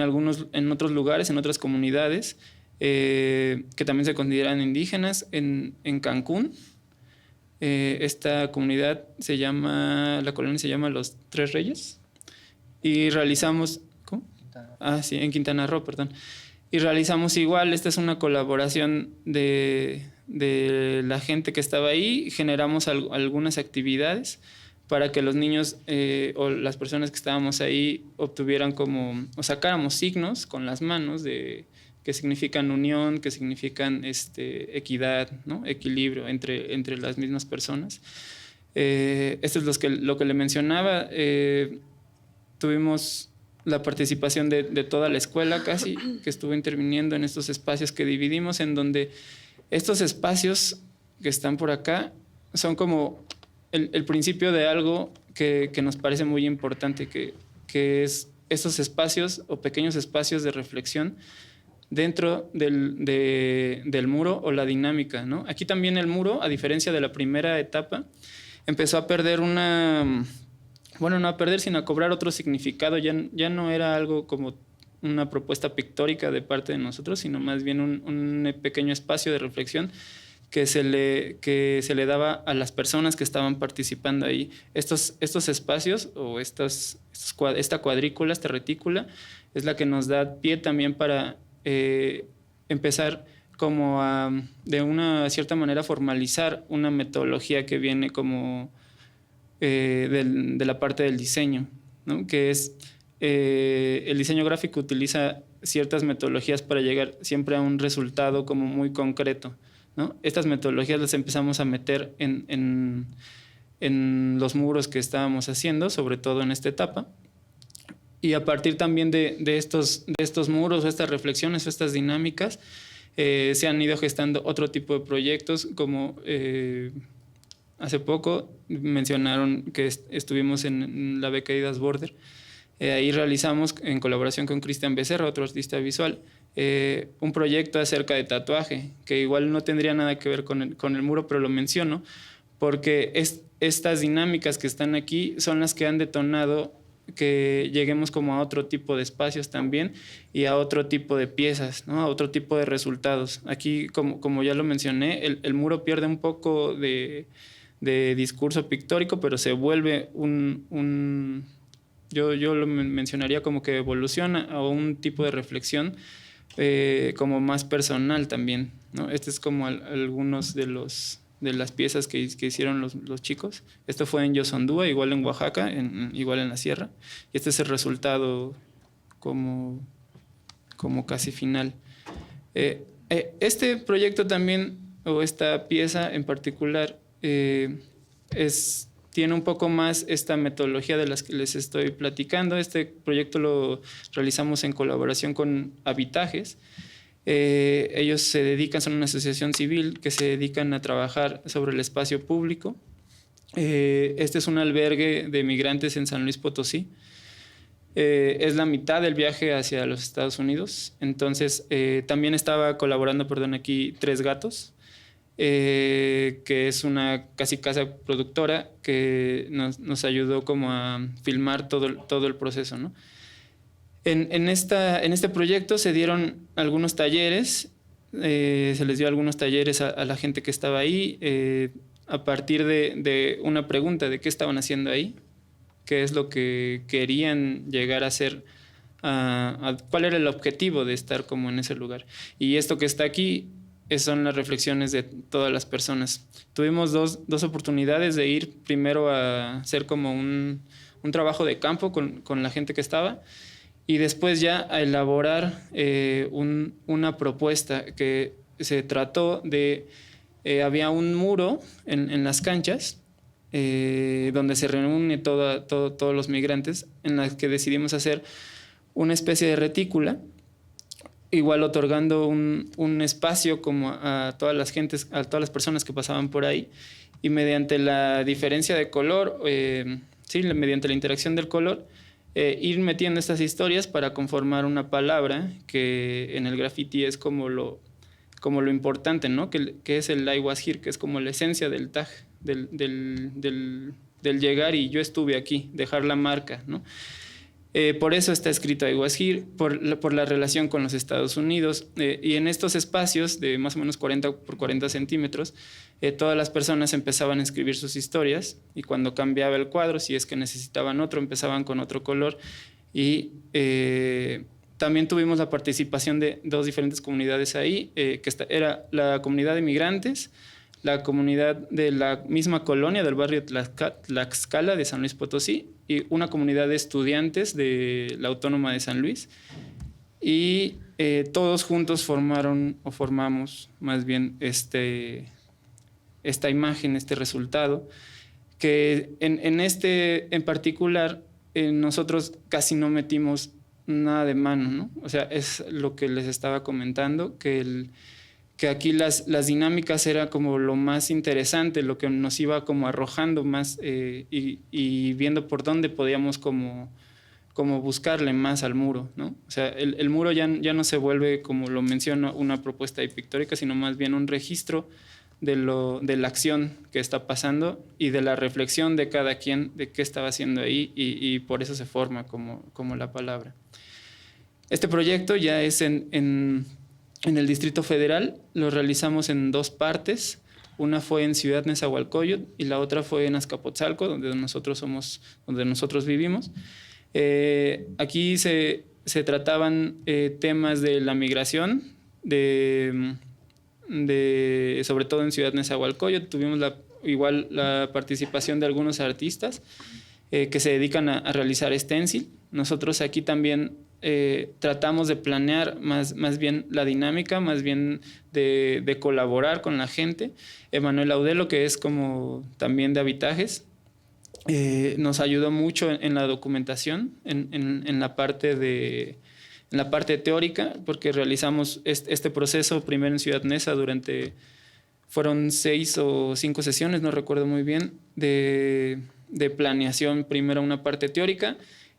otros lugares, en otras comunidades, que también se consideran indígenas, en Cancún. Esta comunidad la colonia se llama Los Tres Reyes, y realizamos... sí, en Quintana Roo, perdón. Y realizamos igual, esta es una colaboración de la gente que estaba ahí, generamos algunas actividades para que los niños o las personas que estábamos ahí obtuvieran o sacáramos signos con las manos que significan unión, que significan equidad, ¿no? Equilibrio entre las mismas personas. Esto es lo que le mencionaba. Tuvimos la participación de toda la escuela casi, que estuvo interviniendo en estos espacios que dividimos, en donde estos espacios que están por acá son como el principio de algo que nos parece muy importante, que es estos espacios o pequeños espacios de reflexión dentro del muro o la dinámica, ¿no? Aquí también el muro, a diferencia de la primera etapa, empezó a perder no a perder, sino a cobrar otro significado. Ya no era algo como una propuesta pictórica de parte de nosotros, sino más bien un pequeño espacio de reflexión que se le daba a las personas que estaban participando ahí. Estos espacios o esta cuadrícula, esta retícula, es la que nos da pie también para empezar como de una cierta manera, formalizar una metodología que viene como de la parte del diseño, ¿no? Que es el diseño gráfico utiliza ciertas metodologías para llegar siempre a un resultado como muy concreto, ¿no? Estas metodologías las empezamos a meter en los muros que estábamos haciendo, sobre todo en esta etapa. Y a partir también de estos muros, estas reflexiones, estas dinámicas, se han ido gestando otro tipo de proyectos, como hace poco mencionaron que estuvimos en la beca IDAS Border. Ahí realizamos, en colaboración con Cristian Becerra, otro artista visual, un proyecto acerca de tatuaje, que igual no tendría nada que ver con el muro, pero lo menciono porque estas dinámicas que están aquí son las que han detonado que lleguemos como a otro tipo de espacios también y a otro tipo de piezas, ¿no? A otro tipo de resultados. Aquí, como ya lo mencioné, el muro pierde un poco de discurso pictórico, pero se vuelve yo lo mencionaría como que evoluciona a un tipo de reflexión como más personal también, ¿no? Este es como algunos de las piezas que hicieron los chicos. Esto fue en Yosondúa, igual en Oaxaca, igual en la sierra. Y este es el resultado como casi final. Este proyecto también, o esta pieza en particular, tiene un poco más esta metodología de las que les estoy platicando. Este proyecto lo realizamos en colaboración con Habitajes. Ellos son una asociación civil que se dedican a trabajar sobre el espacio público. Este es un albergue de migrantes en San Luis Potosí. Es la mitad del viaje hacia los Estados Unidos. Entonces, también estaba colaborando, aquí, Tres Gatos, que es una casi casa productora que nos ayudó como a filmar todo el proceso, ¿no? En este proyecto se dieron algunos talleres, se les dio algunos talleres a la gente que estaba ahí, a partir de una pregunta de qué estaban haciendo ahí, qué es lo que querían llegar a hacer, cuál era el objetivo de estar como en ese lugar. Y esto que está aquí son las reflexiones de todas las personas. Tuvimos dos oportunidades de ir primero a hacer como un trabajo de campo con la gente que estaba, y después ya a elaborar una propuesta que se trató de... había un muro en las canchas donde se reúne todos los migrantes, en la que decidimos hacer una especie de retícula, igual otorgando un espacio como a todas las personas que pasaban por ahí, y mediante la diferencia de color, mediante la interacción del color, ir metiendo estas historias para conformar una palabra que en el graffiti es como lo importante, ¿no? Que es el I was here, que es como la esencia del tag, del llegar y yo estuve aquí, dejar la marca, ¿no? Por eso está escrito I was here, por la relación con los Estados Unidos, y en estos espacios de más o menos 40 por 40 centímetros, todas las personas empezaban a escribir sus historias, y cuando cambiaba el cuadro, si es que necesitaban otro, empezaban con otro color. Y también tuvimos la participación de dos diferentes comunidades ahí, era la comunidad de migrantes, la comunidad de la misma colonia del barrio Tlaxcala de San Luis Potosí y una comunidad de estudiantes de la Autónoma de San Luis. Y todos juntos formamos más bien esta imagen, este resultado, que en particular nosotros casi no metimos nada de mano, ¿no? O sea, es lo que les estaba comentando, que aquí las dinámicas era como lo más interesante, lo que nos iba como arrojando más y viendo por dónde podíamos como buscarle más al muro, ¿no? O sea, el muro ya no se vuelve, como lo menciono, una propuesta pictórica, sino más bien un registro de la acción que está pasando y de la reflexión de cada quien de qué estaba haciendo ahí y por eso se forma como la palabra. Este proyecto ya es en el Distrito Federal, lo realizamos en 2 partes. Una fue en Ciudad Nezahualcóyotl y la otra fue en Azcapotzalco, donde nosotros vivimos. Aquí se trataban temas de la migración, sobre todo en Ciudad Nezahualcóyotl. Tuvimos la participación de algunos artistas que se dedican a realizar stencil. Nosotros aquí también tratamos de planear más bien la dinámica, más bien de colaborar con la gente. Emanuel Audelo, que es como también de Habitajes, nos ayudó mucho en la documentación, en la parte teórica, porque realizamos este proceso primero en Ciudad Neza fueron 6 o 5 sesiones, no recuerdo muy bien, de planeación, primero una parte teórica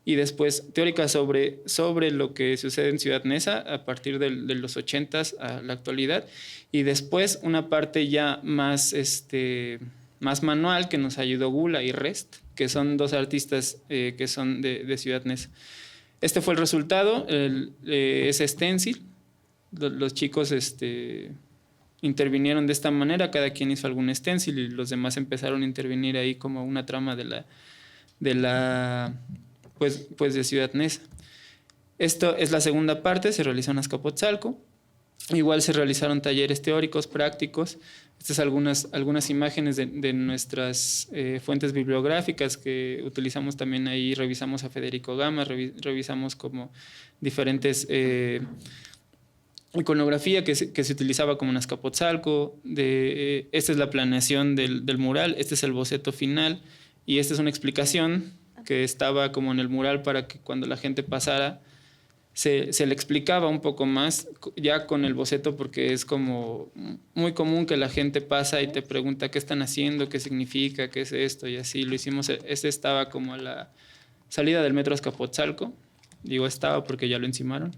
y después teórica sobre lo que sucede en Ciudad Neza a partir de los 80s a la actualidad, y después una parte ya más manual que nos ayudó Gula y Rest, que son 2 artistas que son de Ciudad Neza. Este fue el resultado, ese stencil. Los chicos intervinieron de esta manera, cada quien hizo algún stencil y los demás empezaron a intervenir ahí como una trama de Ciudad Neza. Esto es la segunda parte, se realizó en Azcapotzalco. Igual se realizaron talleres teóricos, prácticos. Estas algunas imágenes de nuestras fuentes bibliográficas que utilizamos también ahí. Revisamos a Federico Gama, revisamos como diferentes iconografía que se utilizaba como en Azcapotzalco. Esta es la planeación del mural, este es el boceto final y esta es una explicación que estaba como en el mural para que cuando la gente pasara se le explicaba un poco más ya con el boceto, porque es como muy común que la gente pasa y te pregunta qué están haciendo, qué significa, qué es esto, y así lo hicimos. Este estaba como a la salida del metro Azcapotzalco, digo estaba porque ya lo encimaron.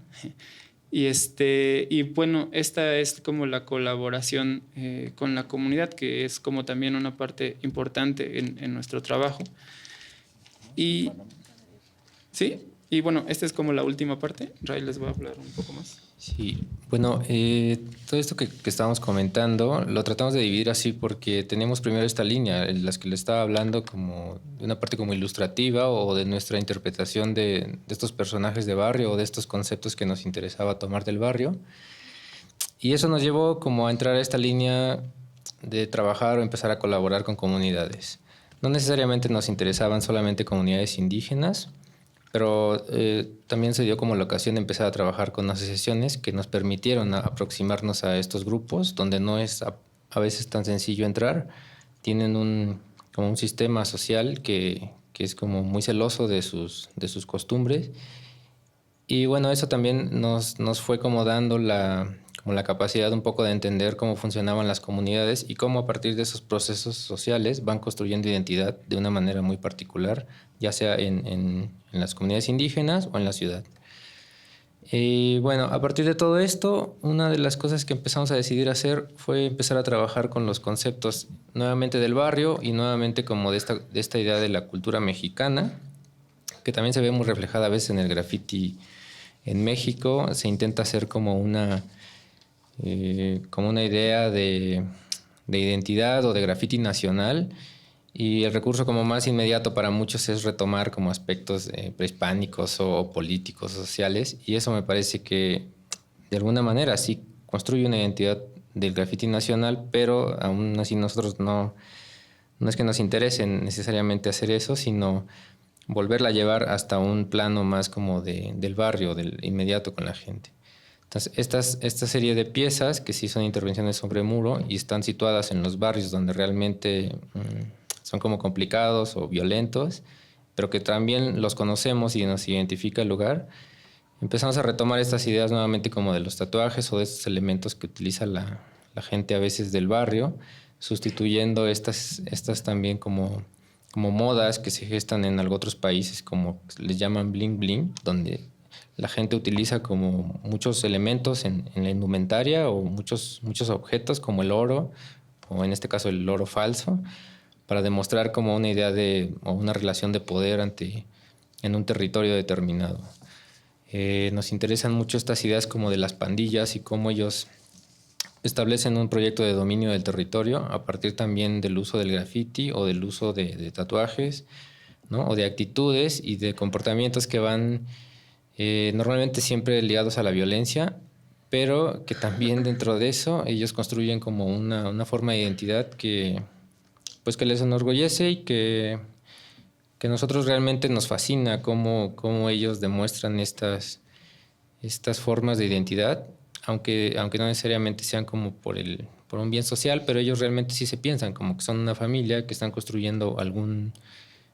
Y bueno, esta es como la colaboración con la comunidad, que es como también una parte importante en nuestro trabajo. Y sí. Y bueno, esta es como la última parte. Ray les va a hablar un poco más. Sí, bueno, todo esto que estábamos comentando lo tratamos de dividir así porque tenemos primero esta línea, en las que le estaba hablando como de una parte como ilustrativa o de nuestra interpretación de estos personajes de barrio o de estos conceptos que nos interesaba tomar del barrio. Y eso nos llevó como a entrar a esta línea de trabajar o empezar a colaborar con comunidades. No necesariamente nos interesaban solamente comunidades indígenas, pero también se dio como la ocasión de empezar a trabajar con asociaciones que nos permitieron aproximarnos a estos grupos, donde no es a veces tan sencillo entrar. Tienen como un sistema social que es como muy celoso de sus costumbres. Y bueno, eso también nos fue como dando la capacidad un poco de entender cómo funcionaban las comunidades y cómo a partir de esos procesos sociales van construyendo identidad de una manera muy particular, ya sea en las comunidades indígenas o en la ciudad. Y bueno, a partir de todo esto, una de las cosas que empezamos a decidir hacer fue empezar a trabajar con los conceptos nuevamente del barrio y nuevamente como de esta idea de la cultura mexicana, que también se ve muy reflejada a veces en el graffiti en México. Se intenta hacer como una idea de identidad o de graffiti nacional, y el recurso como más inmediato para muchos es retomar como aspectos prehispánicos o políticos, sociales, y eso me parece que de alguna manera sí construye una identidad del graffiti nacional, pero aún así nosotros no es que nos interese necesariamente hacer eso, sino volverla a llevar hasta un plano más como del barrio, del inmediato con la gente. Entonces, esta serie de piezas que sí son intervenciones sobre muro y están situadas en los barrios donde realmente son como complicados o violentos, pero que también los conocemos y nos identifica el lugar, empezamos a retomar estas ideas nuevamente como de los tatuajes o de estos elementos que utiliza la gente a veces del barrio, sustituyendo estas también como modas que se gestan en otros países, como les llaman bling bling, donde la gente utiliza como muchos elementos en la indumentaria o muchos objetos como el oro, o en este caso el oro falso, para demostrar como una idea o una relación de poder en un territorio determinado. Nos interesan mucho estas ideas como de las pandillas y cómo ellos establecen un proyecto de dominio del territorio a partir también del uso del graffiti o del uso de tatuajes, ¿no? O de actitudes y de comportamientos que van normalmente siempre ligados a la violencia, pero que también dentro de eso ellos construyen como una forma de identidad que les enorgullece y que nosotros realmente nos fascina cómo ellos demuestran estas formas de identidad, aunque no necesariamente sean como por un bien social, pero ellos realmente sí se piensan como que son una familia que están construyendo algún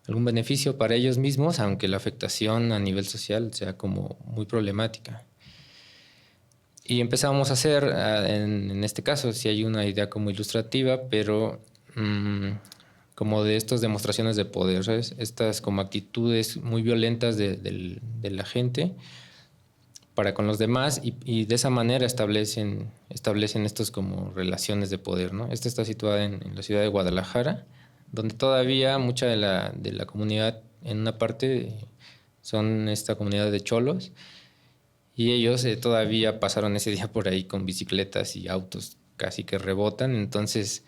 beneficio para ellos mismos, aunque la afectación a nivel social sea como muy problemática. Y empezamos a hacer, en este caso, sí hay una idea como ilustrativa, pero como de estas demostraciones de poder, ¿sabes? Estas como actitudes muy violentas de la gente para con los demás y de esa manera establecen estos como relaciones de poder, ¿no? Esta está situada en la ciudad de Guadalajara, donde todavía mucha de la comunidad, en una parte, son esta comunidad de cholos, y ellos todavía pasaron ese día por ahí con bicicletas y autos casi que rebotan, entonces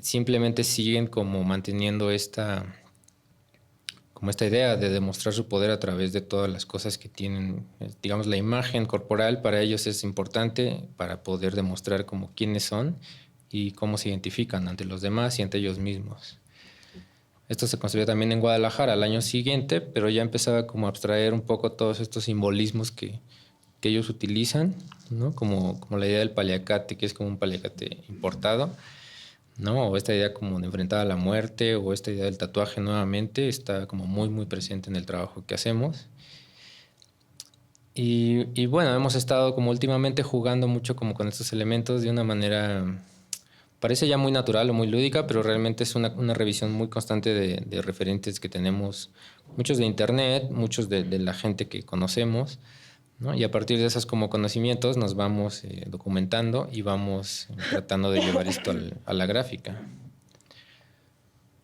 simplemente siguen como manteniendo esta idea de demostrar su poder a través de todas las cosas que tienen. Digamos, la imagen corporal para ellos es importante para poder demostrar como quiénes son y cómo se identifican ante los demás y ante ellos mismos. Esto se construyó también en Guadalajara al año siguiente, pero ya empezaba como a abstraer un poco todos estos simbolismos que ellos utilizan, ¿no? Como la idea del paliacate, que es como un paliacate importado, ¿no? O esta idea como de enfrentar a la muerte, o esta idea del tatuaje nuevamente, está como muy, muy presente en el trabajo que hacemos. Y bueno, hemos estado como últimamente jugando mucho como con estos elementos de una manera, parece ya muy natural o muy lúdica, pero realmente es una revisión muy constante de referentes que tenemos, muchos de internet, muchos de la gente que conocemos, ¿no? Y a partir de esos como conocimientos nos vamos documentando y vamos tratando de llevar esto a la gráfica.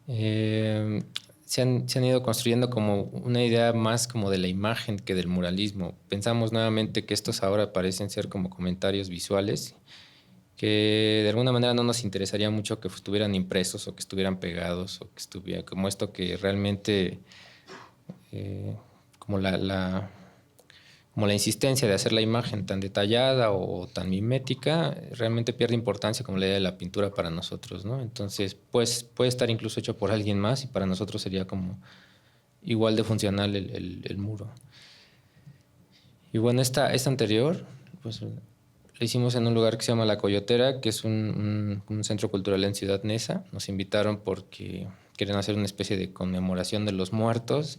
Se han ido construyendo como una idea más como de la imagen que del muralismo. Pensamos nuevamente que estos ahora parecen ser como comentarios visuales que de alguna manera no nos interesaría mucho que estuvieran impresos o que estuvieran pegados o que estuviera como esto que realmente como la insistencia de hacer la imagen tan detallada o tan mimética realmente pierde importancia como la idea de la pintura para nosotros, ¿no? Entonces pues, puede estar incluso hecho por alguien más y para nosotros sería como igual de funcional el muro. Y bueno, esta anterior pues la hicimos en un lugar que se llama La Coyotera, que es un centro cultural en Ciudad Neza. Nos invitaron porque quieren hacer una especie de conmemoración de los muertos,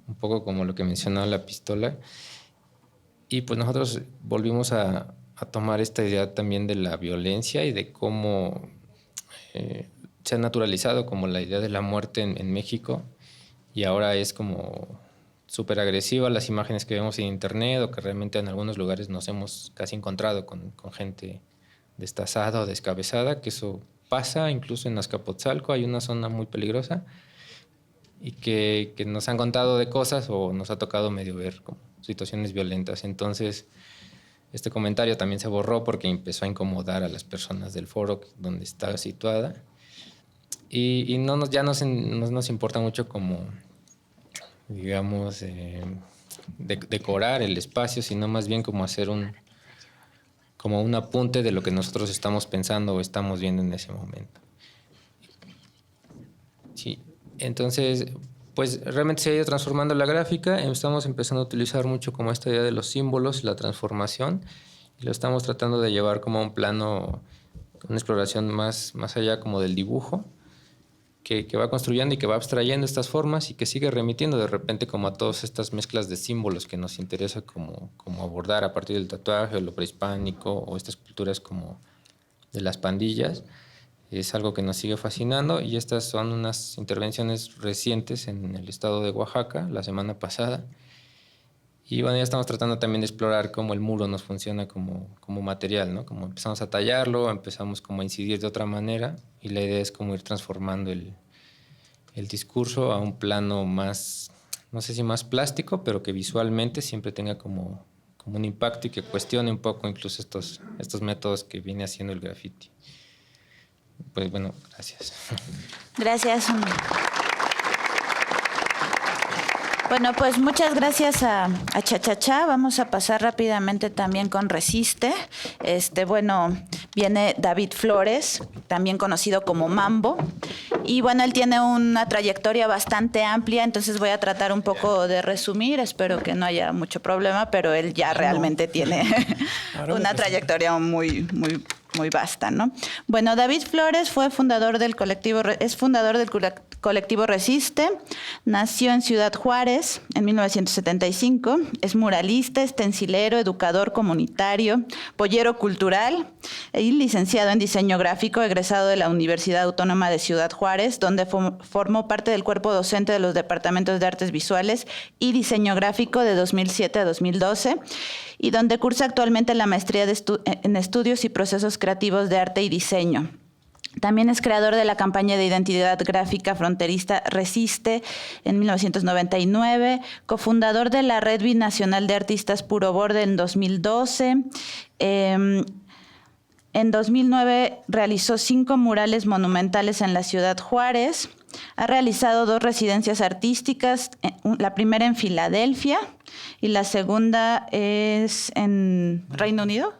un poco como lo que mencionaba la pistola. Y pues nosotros volvimos a tomar esta idea también de la violencia y de cómo se ha naturalizado como la idea de la muerte en México, y ahora es como súper agresiva las imágenes que vemos en internet o que realmente en algunos lugares nos hemos casi encontrado con gente destazada o descabezada, que eso pasa incluso en Azcapotzalco, hay una zona muy peligrosa y que nos han contado de cosas o nos ha tocado medio ver como situaciones violentas. Entonces, este comentario también se borró porque empezó a incomodar a las personas del foro donde estaba situada. Y ya no nos importa mucho como, digamos, decorar el espacio, sino más bien como hacer como un apunte de lo que nosotros estamos pensando o estamos viendo en ese momento. Sí, entonces, pues realmente se ha ido transformando la gráfica. Estamos empezando a utilizar mucho como esta idea de los símbolos, la transformación, y lo estamos tratando de llevar como a un plano, una exploración más allá como del dibujo, que va construyendo y que va abstrayendo estas formas y que sigue remitiendo de repente como a todas estas mezclas de símbolos que nos interesa como abordar a partir del tatuaje o lo prehispánico o estas culturas como de las pandillas. Es algo que nos sigue fascinando y estas son unas intervenciones recientes en el estado de Oaxaca la semana pasada. Y bueno, ya estamos tratando también de explorar cómo el muro nos funciona como material, ¿no? Como empezamos a tallarlo, empezamos como a incidir de otra manera y la idea es como ir transformando el discurso a un plano más, no sé si más plástico, pero que visualmente siempre tenga como un impacto y que cuestione un poco incluso estos métodos que viene haciendo el graffiti. Pues bueno, gracias. Gracias. Bueno, pues muchas gracias a Cha. Vamos a pasar rápidamente también con Resiste. Bueno, viene David Flores, también conocido como Mambo. Y bueno, él tiene una trayectoria bastante amplia, entonces voy a tratar un poco de resumir. Espero que no haya mucho problema, pero él ya realmente tiene una trayectoria muy vasta, ¿no? Bueno, David Flores es fundador del colectivo Resiste, nació en Ciudad Juárez en 1975, es muralista, estencilero, educador comunitario, pollero cultural y licenciado en diseño gráfico, egresado de la Universidad Autónoma de Ciudad Juárez, donde formó parte del cuerpo docente de los departamentos de artes visuales y diseño gráfico de 2007 a 2012, y donde cursa actualmente la maestría en estudios y procesos creativos de arte y diseño. También es creador de la campaña de identidad gráfica fronteriza Resiste en 1999, cofundador de la Red Binacional de Artistas Puro Borde en 2012. En 2009 realizó 5 murales monumentales en la ciudad Juárez. Ha realizado 2 residencias artísticas, la primera en Filadelfia y la segunda es en Reino Unido.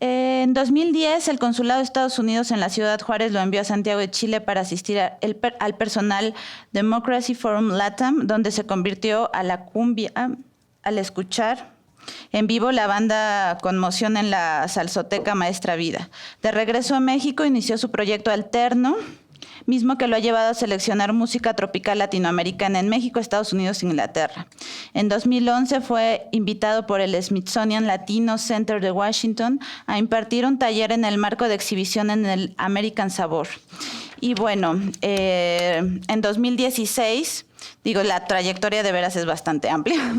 En 2010, el Consulado de Estados Unidos en la ciudad Juárez lo envió a Santiago de Chile para asistir al personal Democracy Forum LATAM, donde se convirtió a la cumbia al escuchar en vivo la banda Conmoción en la Salsoteca Maestra Vida. De regreso a México, inició su proyecto Alterno, mismo que lo ha llevado a seleccionar música tropical latinoamericana en México, Estados Unidos e Inglaterra. En 2011 fue invitado por el Smithsonian Latino Center de Washington a impartir un taller en el marco de exhibición en el American Sabor. Y bueno, en 2016... la trayectoria de veras es bastante amplia.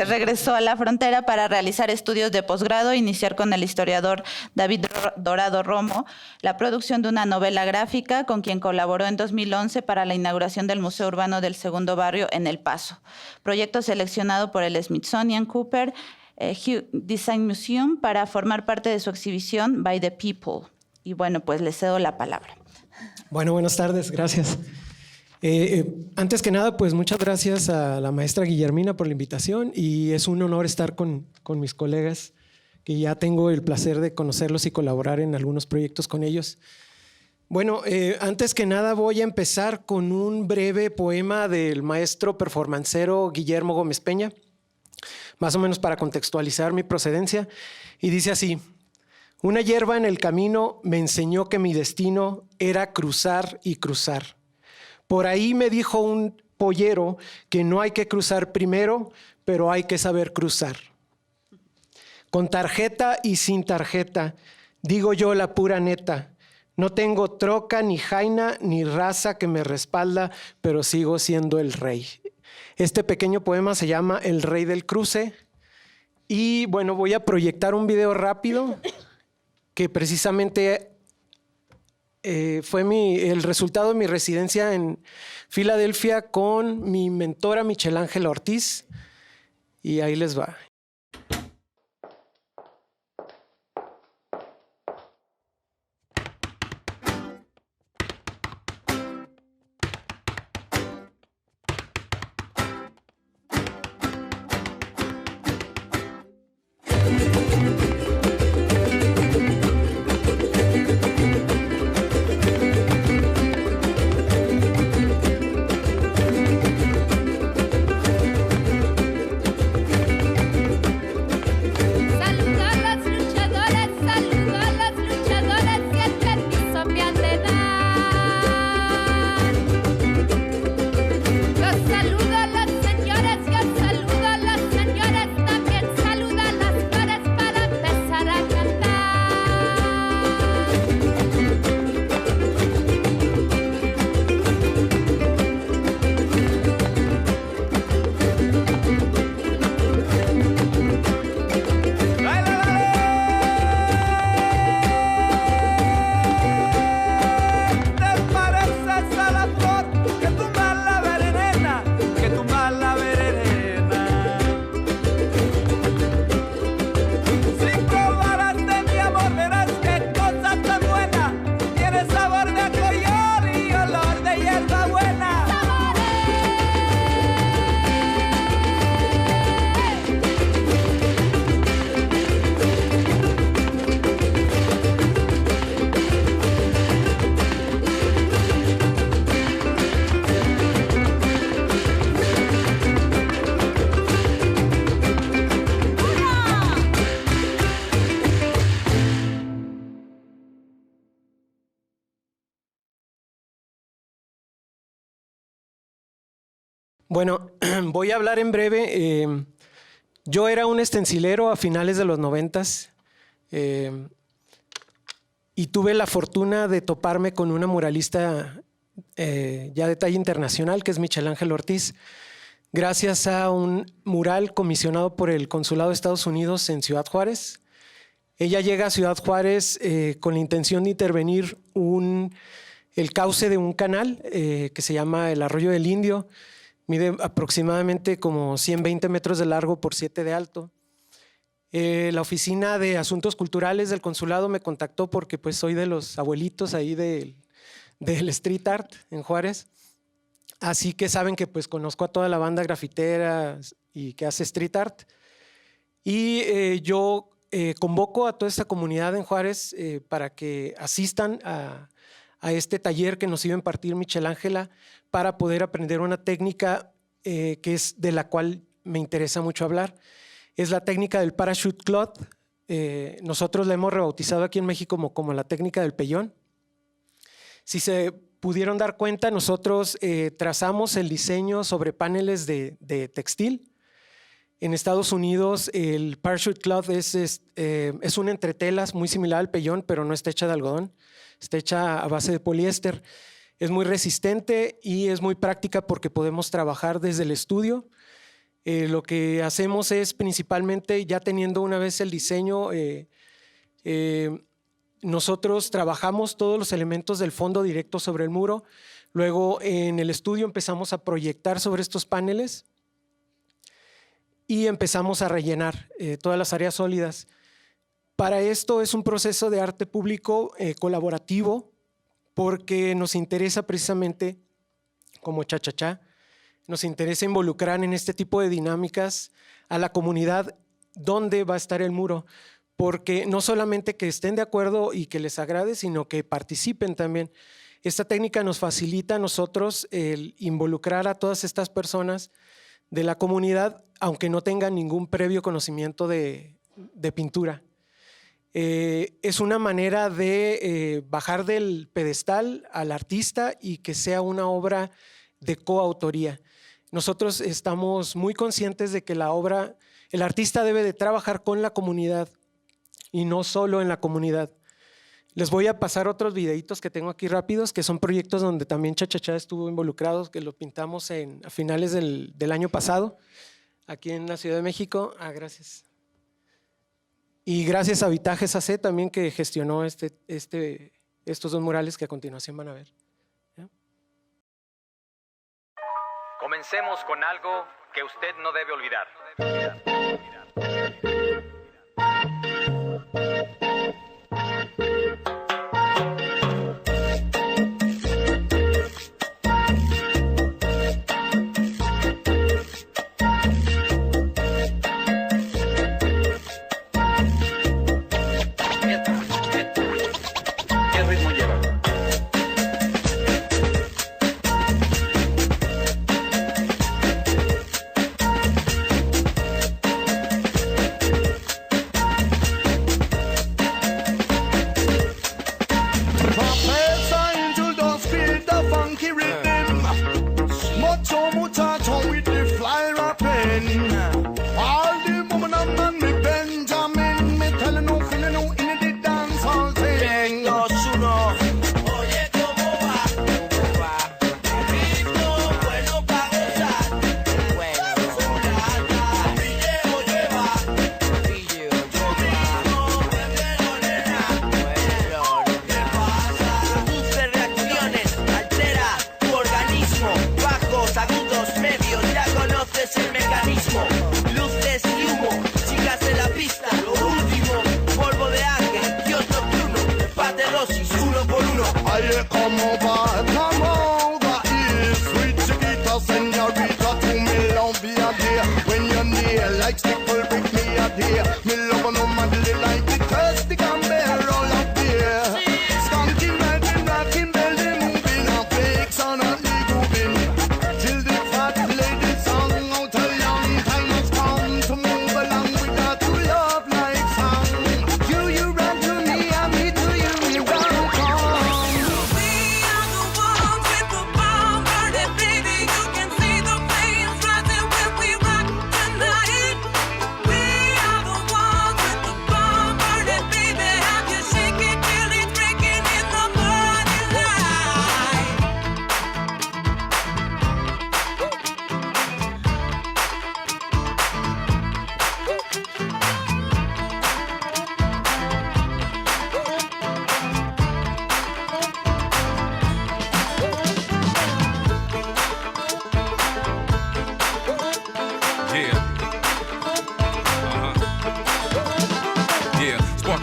Regresó a la frontera para realizar estudios de posgrado e iniciar con el historiador David Dorado Romo la producción de una novela gráfica con quien colaboró en 2011 para la inauguración del Museo Urbano del Segundo Barrio en El Paso. Proyecto seleccionado por el Smithsonian Cooper Design Museum para formar parte de su exhibición By the People. Y bueno, pues le cedo la palabra. Bueno, buenas tardes, gracias. Antes que nada, pues muchas gracias a la maestra Guillermina por la invitación y es un honor estar con mis colegas, que ya tengo el placer de conocerlos y colaborar en algunos proyectos con ellos. Bueno, antes que nada voy a empezar con un breve poema del maestro performancero Guillermo Gómez Peña, más o menos para contextualizar mi procedencia, y dice así: una hierba en el camino me enseñó que mi destino era cruzar y cruzar. Por ahí me dijo un pollero que no hay que cruzar primero, pero hay que saber cruzar. Con tarjeta y sin tarjeta, digo yo la pura neta. No tengo troca, ni jaina, ni raza que me respalda, pero sigo siendo el rey. Este pequeño poema se llama El Rey del Cruce. Y bueno, voy a proyectar un video rápido que precisamente fue el resultado de mi residencia en Filadelfia con mi mentora Michelle Ángela Ortiz. Y ahí les va. Bueno, voy a hablar en breve. Yo era un estencilero a finales de los 90s y tuve la fortuna de toparme con una muralista ya de talla internacional, que es Michelle Ángel Ortiz, gracias a un mural comisionado por el Consulado de Estados Unidos en Ciudad Juárez. Ella llega a Ciudad Juárez con la intención de intervenir el cauce de un canal que se llama el Arroyo del Indio. Mide aproximadamente como 120 metros de largo por 7 de alto. La Oficina de Asuntos Culturales del Consulado me contactó porque pues soy de los abuelitos ahí del street art en Juárez. Así que saben que pues conozco a toda la banda grafitera y que hace street art. Y yo convoco a toda esta comunidad en Juárez para que asistan a este taller que nos iba a impartir Michelle Ángela para poder aprender una técnica que es de la cual me interesa mucho hablar. Es la técnica del parachute cloth. Nosotros la hemos rebautizado aquí en México como la técnica del pellón. Si se pudieron dar cuenta, nosotros trazamos el diseño sobre paneles de textil. En Estados Unidos el parachute cloth es una entretelas muy similar al pellón, pero no está hecha de algodón. Está hecha a base de poliéster. Es muy resistente y es muy práctica porque podemos trabajar desde el estudio. Lo que hacemos es principalmente, ya teniendo una vez el diseño, nosotros trabajamos todos los elementos del fondo directo sobre el muro. Luego en el estudio empezamos a proyectar sobre estos paneles y empezamos a rellenar todas las áreas sólidas. Para esto es un proceso de arte público colaborativo porque nos interesa precisamente, como Cha-Cha-Cha, nos interesa involucrar en este tipo de dinámicas a la comunidad donde va a estar el muro, porque no solamente que estén de acuerdo y que les agrade, sino que participen también. Esta técnica nos facilita a nosotros el involucrar a todas estas personas de la comunidad, aunque no tengan ningún previo conocimiento de pintura. Es una manera de bajar del pedestal al artista y que sea una obra de coautoría. Nosotros estamos muy conscientes de que el artista debe de trabajar con la comunidad y no solo en la comunidad. Les voy a pasar otros videitos que tengo aquí rápidos, que son proyectos donde también Cha-Cha-Cha estuvo involucrado, que lo pintamos a finales del año pasado, aquí en la Ciudad de México. Gracias. Y gracias a Vitajes AC también, que gestionó estos dos murales que a continuación van a ver. ¿Ya? Comencemos con algo que usted no debe olvidar.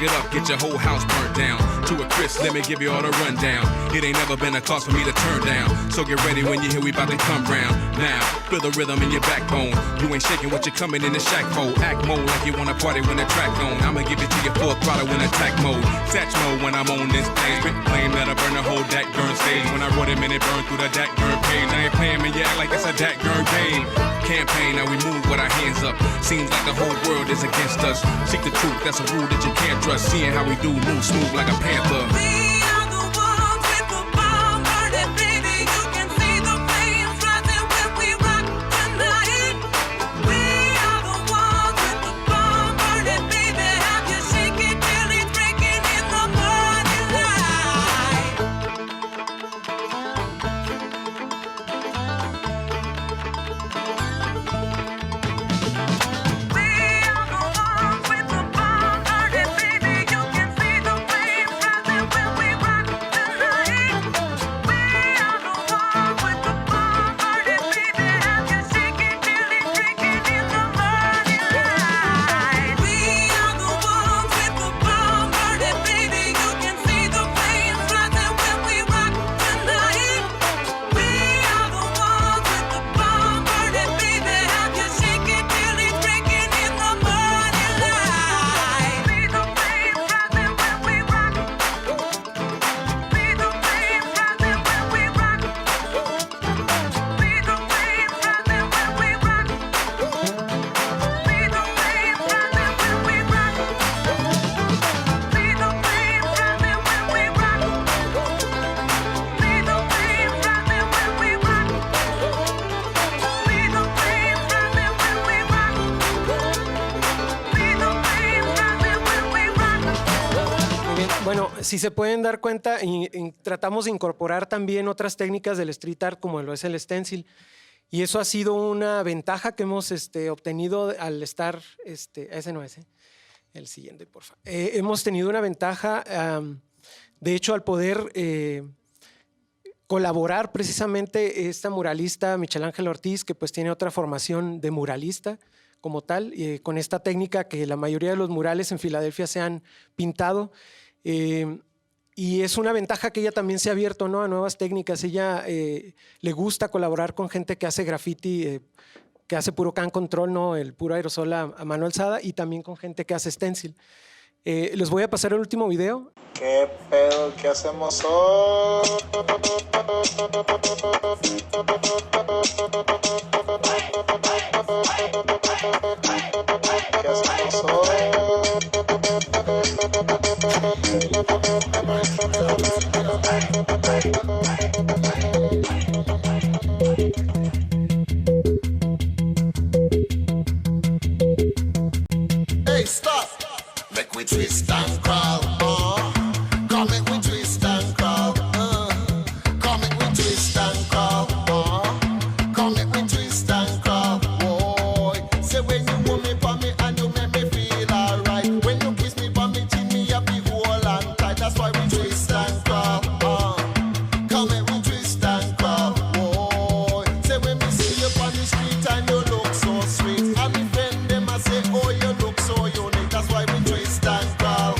it up, get your whole house burnt down. To a crisp, let me give you all the rundown. It ain't never been a cause for me to turn down. So get ready when you hear we about to come round. Now, feel the rhythm in your backbone. You ain't shaking what you're coming in the shack mode. Act mode like you wanna party when the track on. I'ma give it to you full throttle in attack mode. Satch mode when I'm on this stage. Spit flame that'll burn the whole Dak Burn stage. When I wrote it, man, it burned through the Dak Burn page. I ain't playing, man, you act like it's a Dak Burn game. Campaign, now we move with our hands up. Seems like the whole world is against us. Seek the truth, that's a rule that you can't trust. Seeing how we do, move smooth like a panther. Si se pueden dar cuenta, tratamos de incorporar también otras técnicas del street art como lo es el stencil. Y eso ha sido una ventaja que hemos obtenido al estar, ese no es, el siguiente, por favor. Hemos tenido una ventaja, de hecho, al poder colaborar precisamente esta muralista Michel Ángel Ortiz, que pues tiene otra formación de muralista como tal, con esta técnica que la mayoría de los murales en Filadelfia se han pintado. Y es una ventaja que ella también se ha abierto, ¿no?, a nuevas técnicas. Ella le gusta colaborar con gente que hace graffiti, que hace puro can control, ¿no?, el puro aerosol a mano alzada, y también con gente que hace stencil. Les voy a pasar el último video. ¿Qué pedo? ¿Qué hacemos hoy? ¿Qué hacemos hoy? Hey, stop! Make we twist and crawl. Come make we twist and crawl. Come make we twist and crawl. Come make we twist and crawl. Boy, say when you hold me for me and you make me feel alright. When you kiss me for me, chin me a big hole and tight. That's why we twist and crawl. Come make we twist and crawl. Boy, say when me see you on the street and you look so sweet, and me friend them I say, oh, you look so unique. That's why we twist and crawl.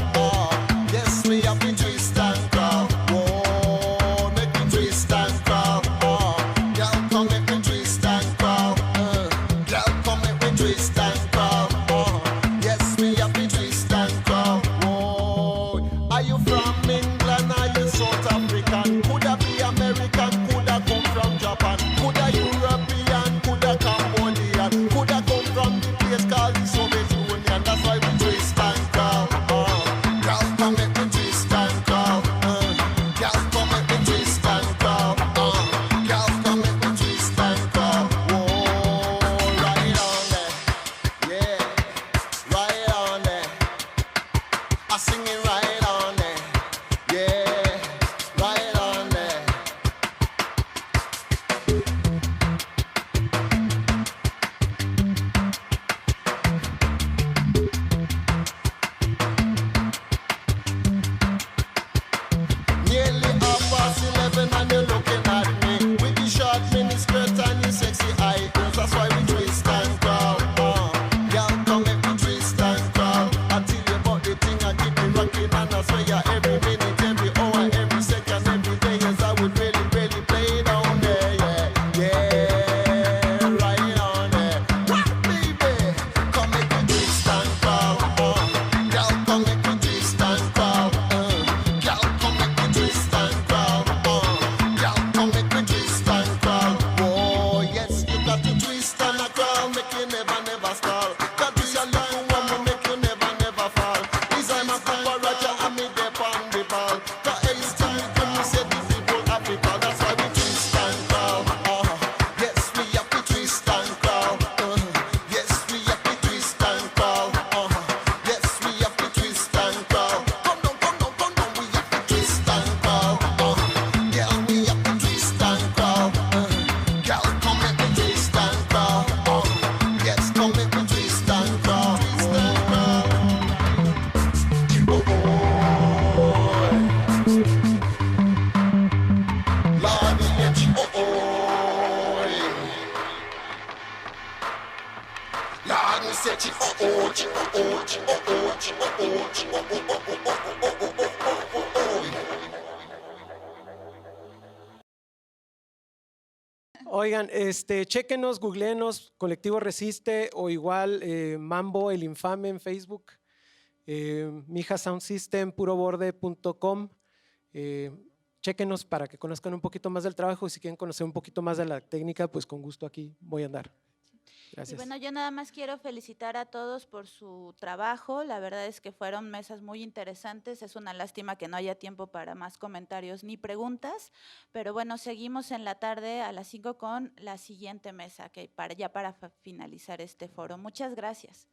Oigan, chéquenos, googleenos, Colectivo Resiste o igual Mambo el Infame en Facebook, Mija Sound System, puroborde.com. Chéquenos para que conozcan un poquito más del trabajo y si quieren conocer un poquito más de la técnica, pues con gusto aquí voy a andar. Gracias. Y bueno, yo nada más quiero felicitar a todos por su trabajo. La verdad es que fueron mesas muy interesantes. Es una lástima que no haya tiempo para más comentarios ni preguntas. Pero bueno, seguimos en la tarde a las 5 con la siguiente mesa, que para finalizar este foro. Muchas gracias.